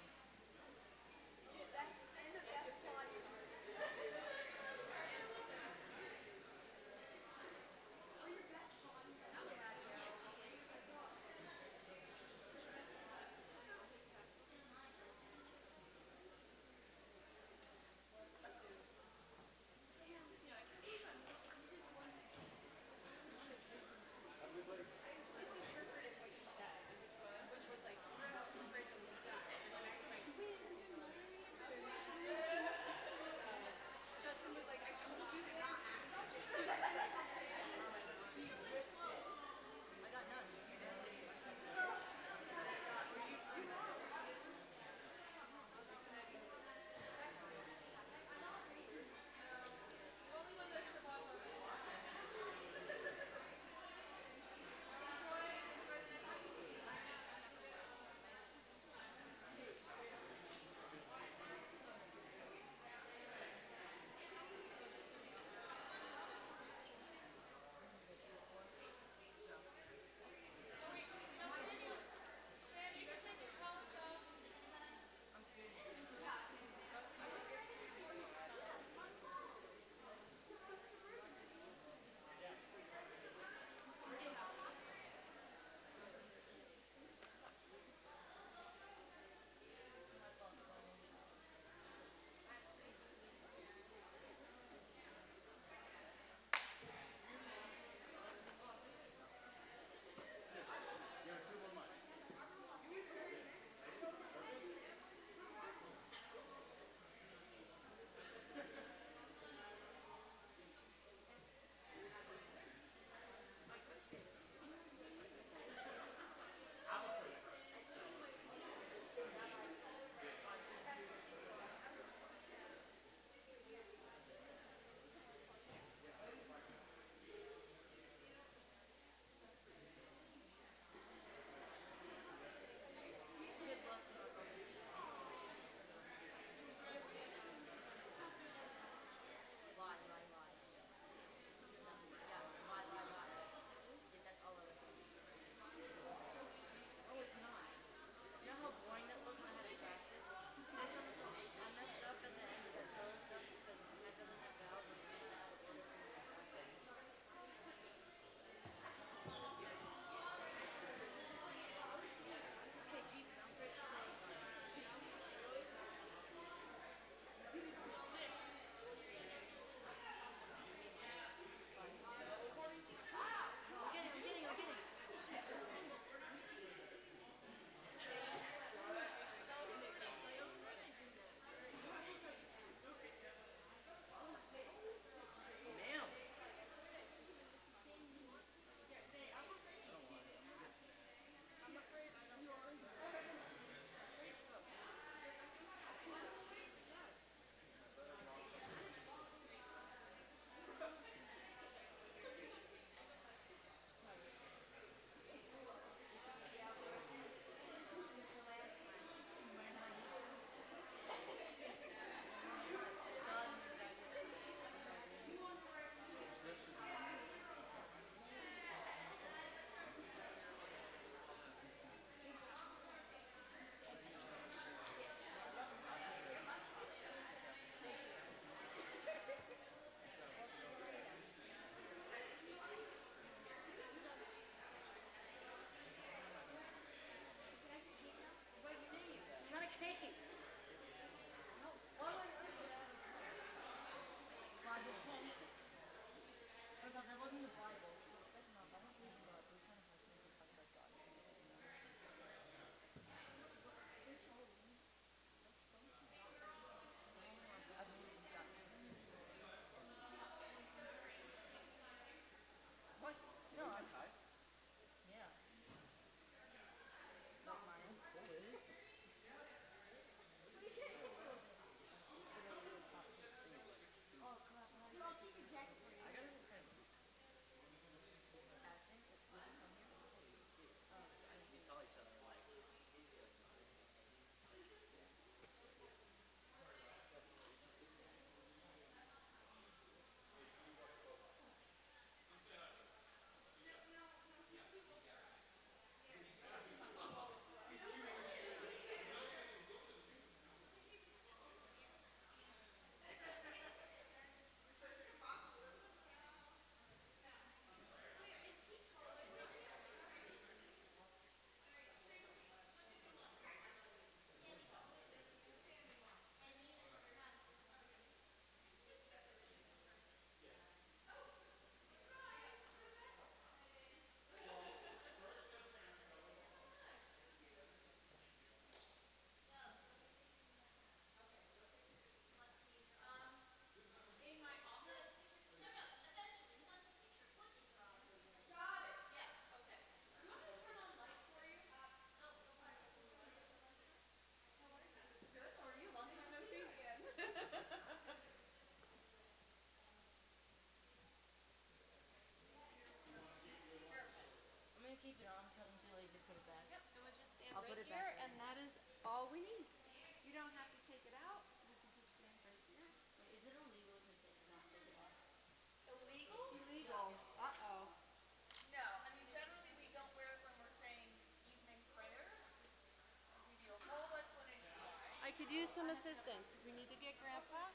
could use some assistance. We need to get Grandpa,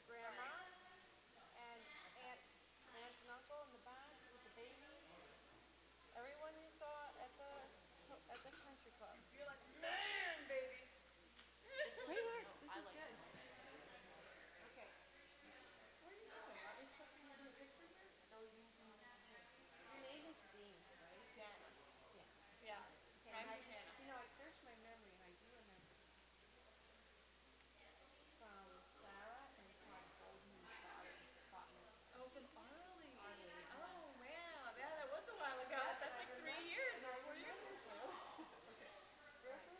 Grandma, and Aunt and Uncle in the back with the baby. Everyone you saw at the country club. You're like, man, baby. Wait, look, this is good. Okay. Where are you going? Aren't we supposed to be having a picture here? I thought we were doing something over here. Your name is Dean, right? Dana. Yeah. Okay, I'm Hannah. You know, I searched my memory and I do remember from Sarah and from Golden and Spotted Cotton. Oh, from Arlie. Oh, wow. Yeah, that was a while ago. That's like 3 years or 4 years ago. Okay. Grandpa,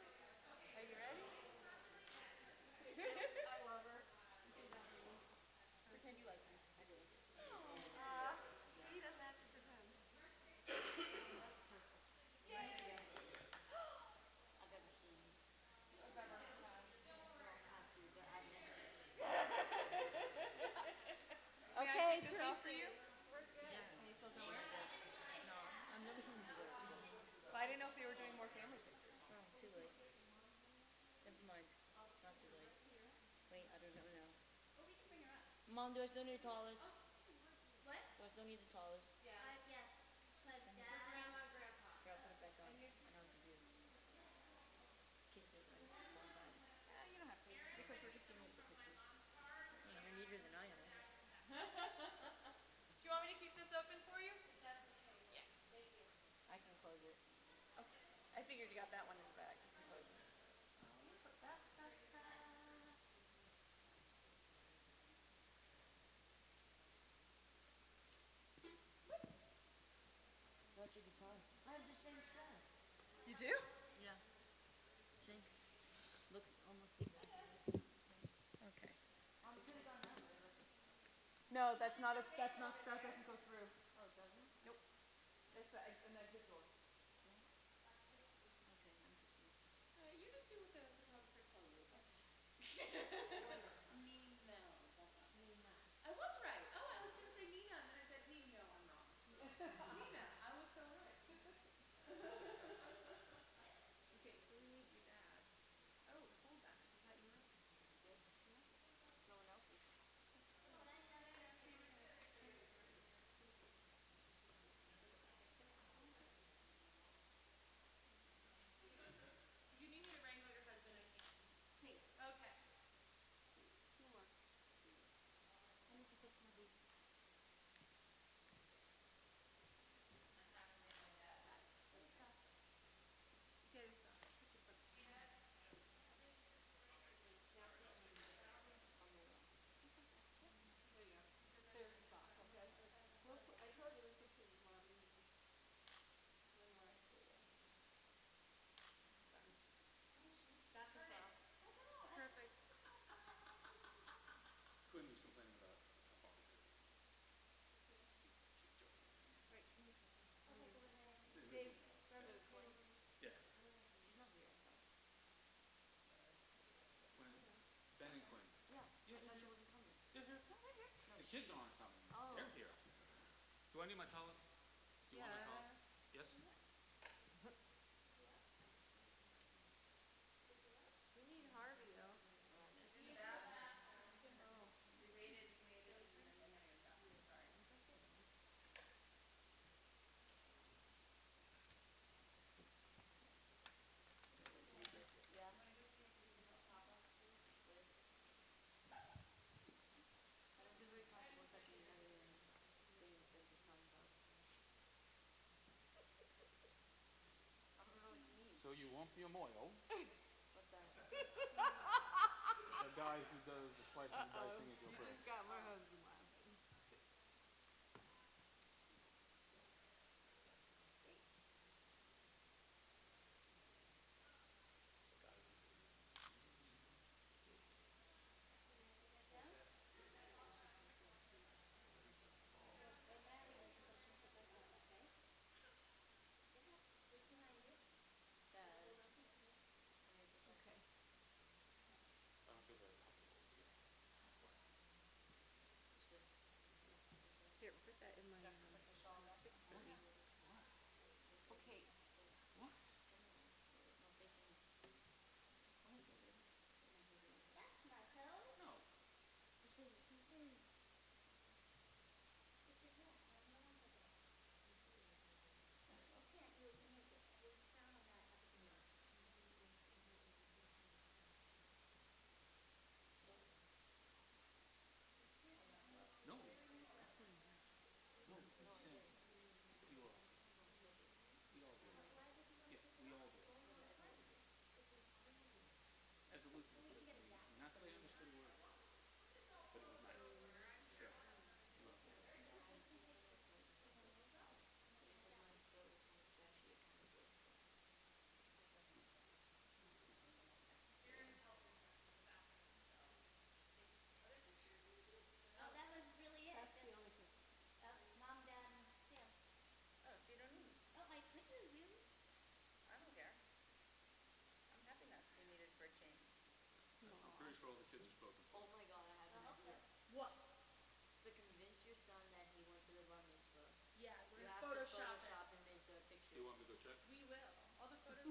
are you ready? I love her. Pretend you like me. I do. He doesn't have to pretend. That's perfect. Yay! I've ever seen. I've ever had. Have to, but I've never. Okay, Tracy. We're good. Can you still do it? No, I'm never seen the work. Well, I didn't know if they were doing more family pictures. Oh, too late. Never mind. Not too late. Wait, I don't know now. Mom, do I still need the tallest? What? Do I still need the tallest? Yes. Yes. Because Dad. For Grandma and Grandpa. Here, I'll put it back on. I know I'm confused. Kiss it like one time. You don't have to, because we're just giving you the pictures. Yeah, you're neater than I am. Do you want me to keep this open for you? That's okay. Yeah. Thank you. I can close it. Okay. I figured you got that one in the bag. You can close it. Put that stuff back. What's your guitar? I have the same strap. You do? Yeah. See? Looks almost exactly. Okay. I'm good on that way. No, that doesn't go through. Oh, it doesn't? Nope. That's the, and then his door. Okay, I'm confused. You just do what the photographers tell you, okay? No, that's not Nina. I was right. Oh, I was going to say Nina, and then I said Nina. No, I'm wrong. Nina, I was so right. Okay, so we need your dad. Oh, the phone back. Is that yours? Yes. It's no one else's. If you need me to wrangle your husband, I can. Hey, Okay. Two more. I need to fix my boot. Okay, there's some. Put your foot. There you go. There's the sock. Okay. I told you we could choose whatever you need. Then we're actually done. That's the sock. Perfect. Quinn was complaining about how far we could. She's joking. Right, come here. They moved Dave, them. remember the coin? Yeah. She's not here, I thought. Quinn. Ben and Quinn. Yeah, I thought she wasn't coming. They're here. The kids aren't coming. Oh. They're here. Do I need my towels? Do you want my towels? Yes? We need Harvey though. Yeah. It's very possible it's actually better than things that they're just talking about. I don't know what you mean. So you won't be a moil. What's that? The guy who does the slicing and dicing at your breast. Got my husband laughing. Okay. I don't feel very comfortable here. kids are spoken for. Oh my God, I have an idea. What? To convince your son that he went to the bar mitzvah, Yeah, we're you gonna have to Photoshop it. Photoshop him into a picture. Do you want me to go check? We will. All the photos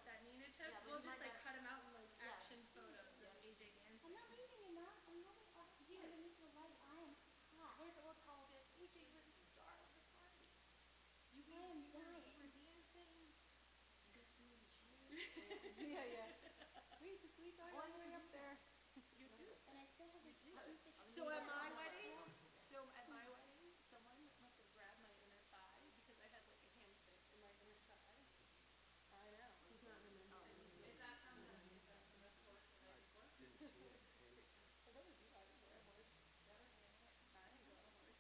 that Nina took, Yeah, but we'll you just might like not- cut them out in like Yeah. action photos of AJ dancing. I'm not leaving you, Mom. I'm holding up underneath the light. I am hot. Where's all tall get AJ? You're the star of the party. You I am you were dying. dancing. You got through in the chair. Yeah. Wait, the sweets are all the way up there. You do. And I still have this stupid So at my wedding, someone must have grabbed my inner thigh because I had like a hamster in my inner thigh. I know. He's not in the middle. Is that from the course the night before? Didn't see it hanging. I told you I didn't wear a horse. I didn't go on a horse.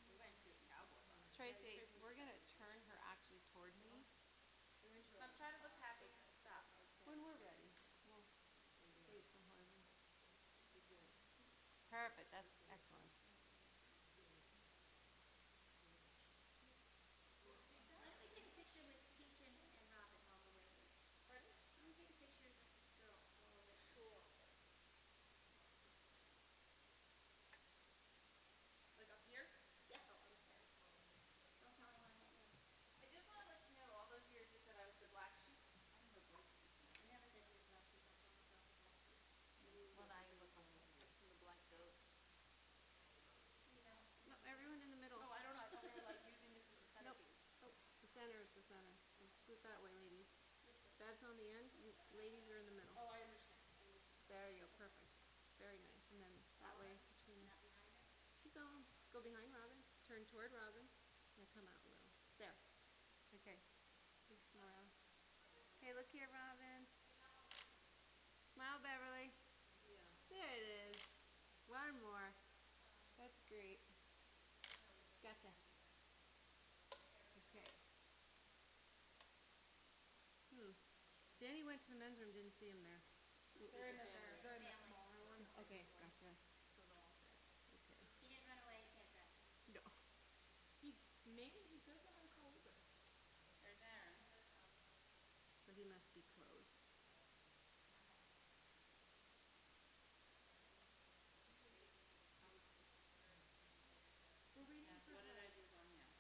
We went to a cowboy bar. Tracy, we're gonna turn her actually toward me. I'm trying to look happy. Stop. When we're ready. We'll wait for Harvey. Perfect, that's excellent. Why don't we take a picture with Peach and Robin while we're waiting? Pardon? Why don't we take a picture of the girls while we're waiting? Sure. Like up here? Yep. Oh, I'm sorry. Don't tell anyone I met you. I just want to let you know, all those years you said I was the black sheep. I'm the black sheep. I never said you were black sheep. I called myself a black sheep. Well, now you look like the black goat. You know. No, everyone in the middle. Oh, I don't know. I thought we were like using this as a Nope. centerpiece. Oh, the center is the center. We'll scoot that way, ladies. Beds on the end, ladies are in the middle. Oh, I understand. There you go, perfect. Very nice. And then that way between. Not behind her. Keep going. Go behind Robin. Turn toward Robin. Now come out a little. There. Okay. Big smile. Hey, look here, Robin. Smile, Beverly. Yeah. There it is. One more. That's great. Gotcha. Okay. Danny went to the men's room, didn't see him there. They're in the smaller one. Okay, gotcha. So they're all there. Okay. He didn't run away. You can't grab him. No. He does that on Colbert. There's Aaron. So he must be close. We're waiting for What did I do wrong now?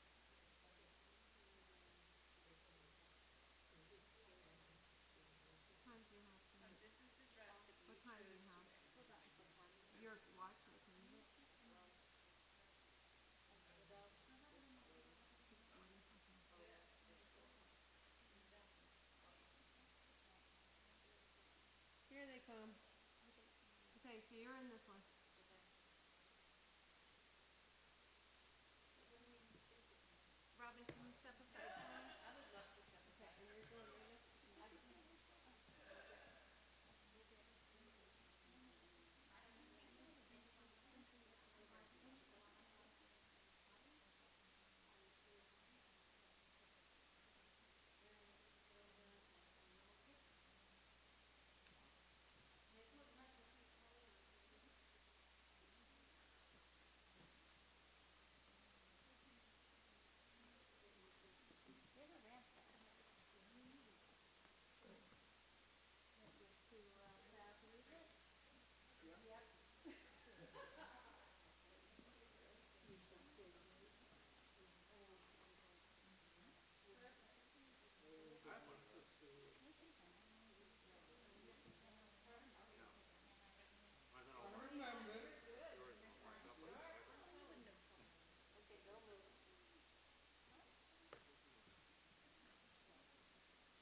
What time do you have tonight? This is the dress that we What time do you have? Hold on. What time is it? Your watch, what time is it? 6:40. Okay. Here they come. Okay, so you're in this one. Robin, can you step aside for me? I would love to step aside. And you're going right next to me. There's a ramp there.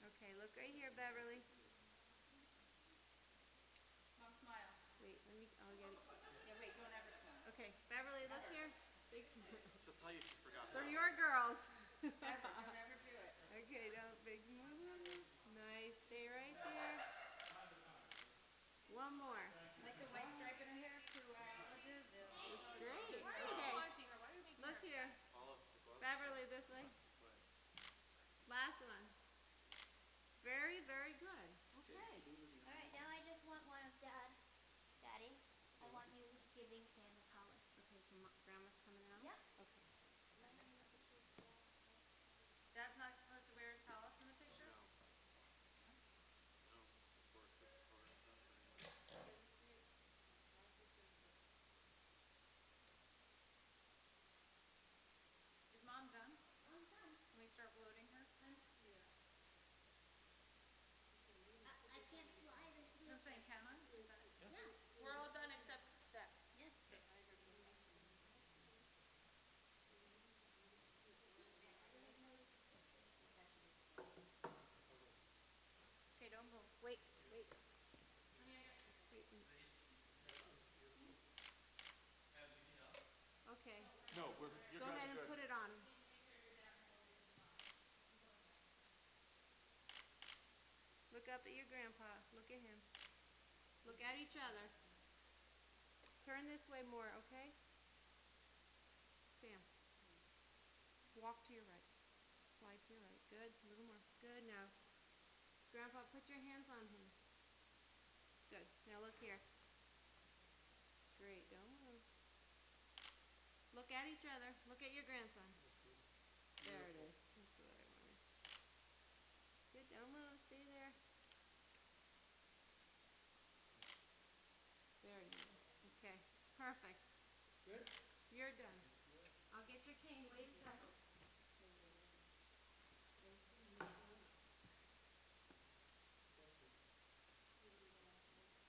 Okay, look right here, Beverly. Mom, smile. Wait, I'll get it. Yeah, wait, don't ever smile. Okay, Beverly, look here. Big smile. She'll tell you she forgot. They're your girls. Ever, don't ever do it. Okay, don't big move. Nice, stay right there. One more. Like the white stripe in her hair? It's great. Why are you Okay, taunting her? Why are you making look her here. All of the gloves. Beverly, this way. Last one. Very, very good. Okay. All right, now I just want one of Daddy. I want you giving Sam a collar. Okay, so Grandma's coming out? Yep. Okay. Dad's not supposed to wear his towels in the picture? No. No. Before 6 o'clock. Okay. No, you Go guys ahead are and good. put it on. Look up at your grandpa. Look at him. Look at each other. Turn this way more, okay? Sam. Walk to your right. Slide to your right. Good. A little more. Good. Now, Grandpa, put your hands on him. Good. Now look here. Great. Don't move. Look at each other. Look at your grandson. There it is. That's what I wanted. Good. Don't move. Stay there. There you go. Okay. Perfect. Good? You're done. I'll get your cane. Wait a second.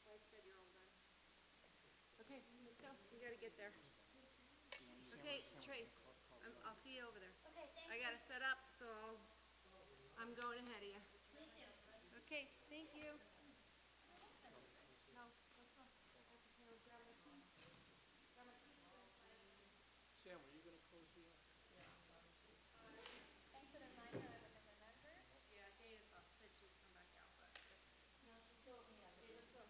Wife said you're all done. Okay, let's go. We gotta get there. Okay, Trace, I'll see you over there. Okay, thank I you. gotta set up, so I'm going ahead of you. Please do. Okay, thank you. No, let's go. Okay, I'll grab my key. Grab my key. Sam, were you going to close the? Thanks for the reminder, I would have remembered. Yeah, Dana said she would come back out, but that's okay. No, she told me I Okay, let's go.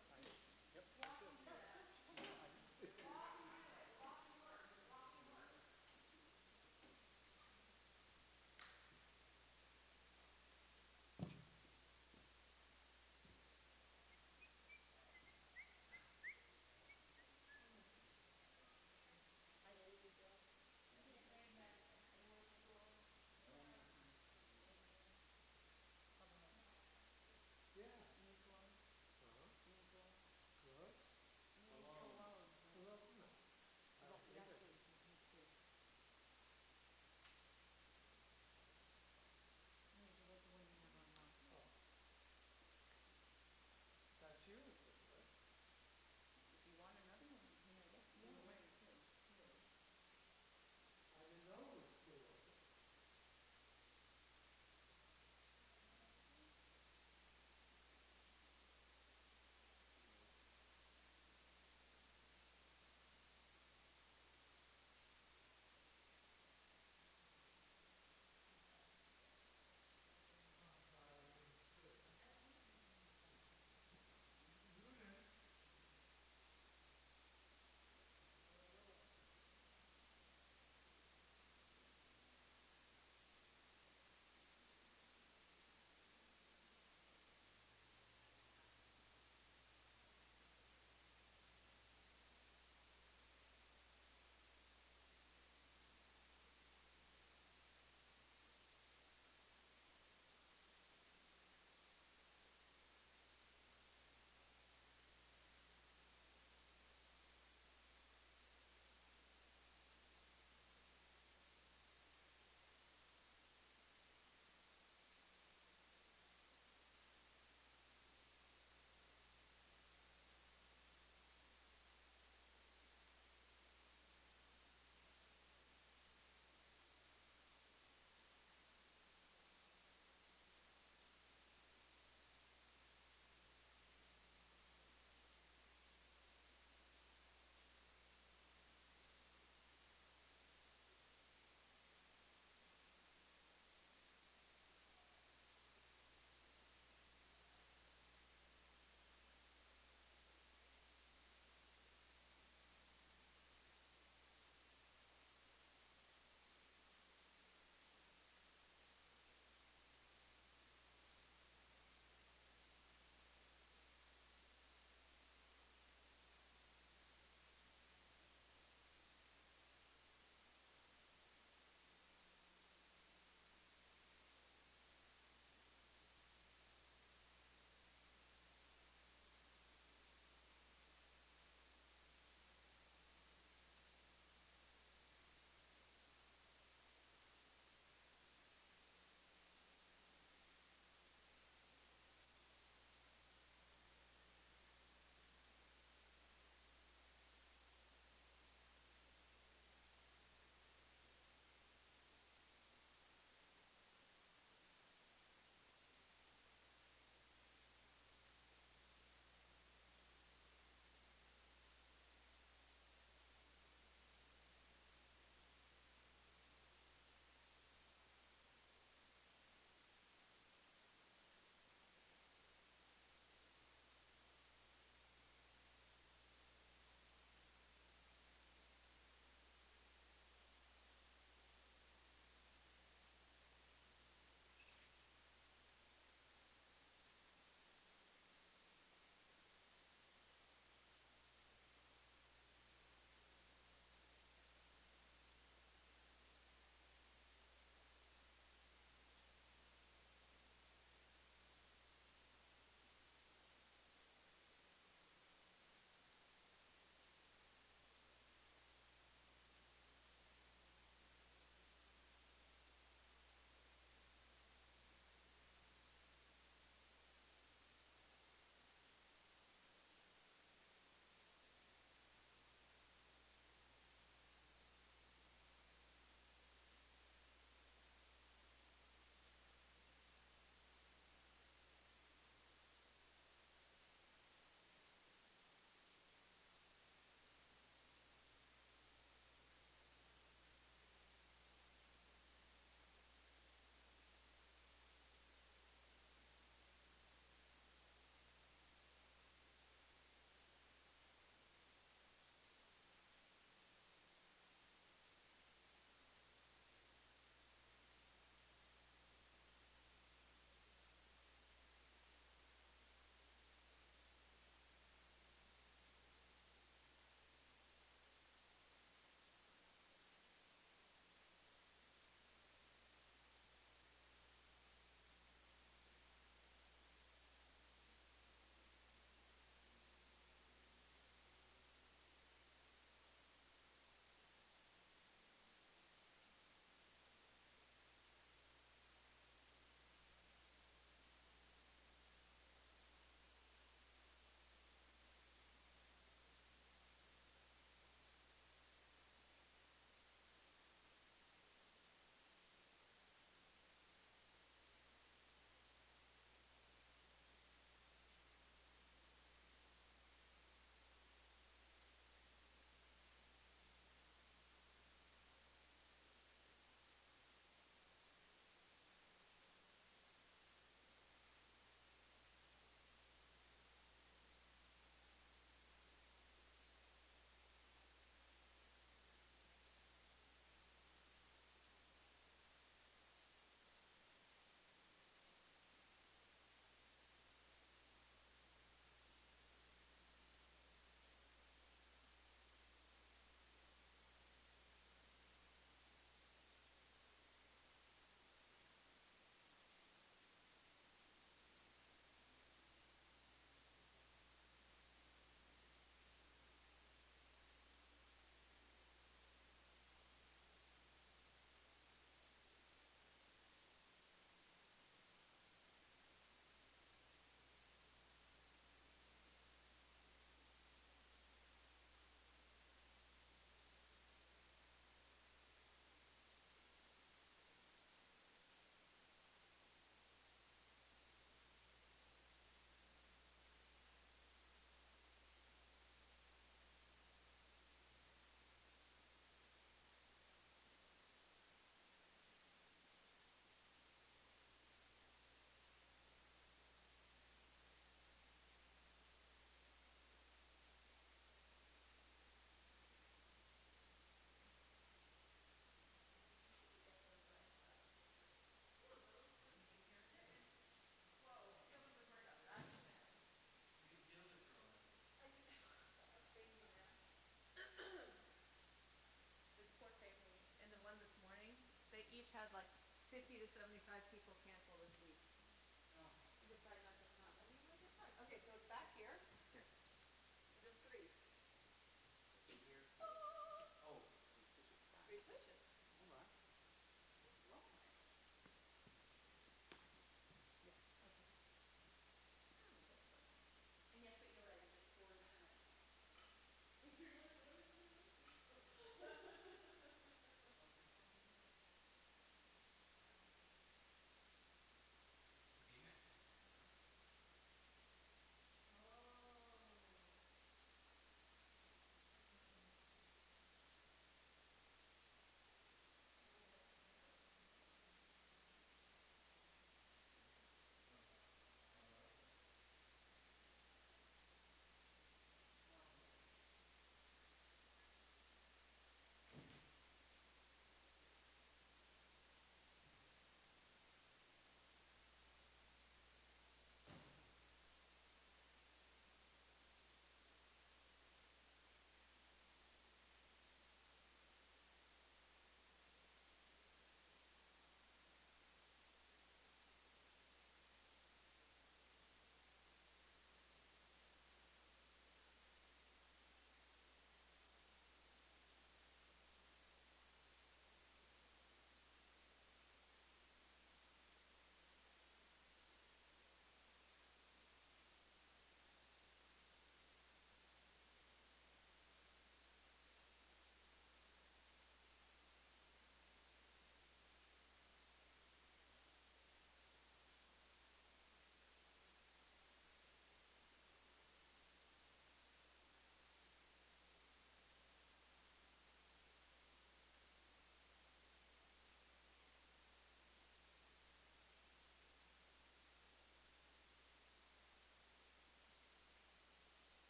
had like 50 to 75 people cancel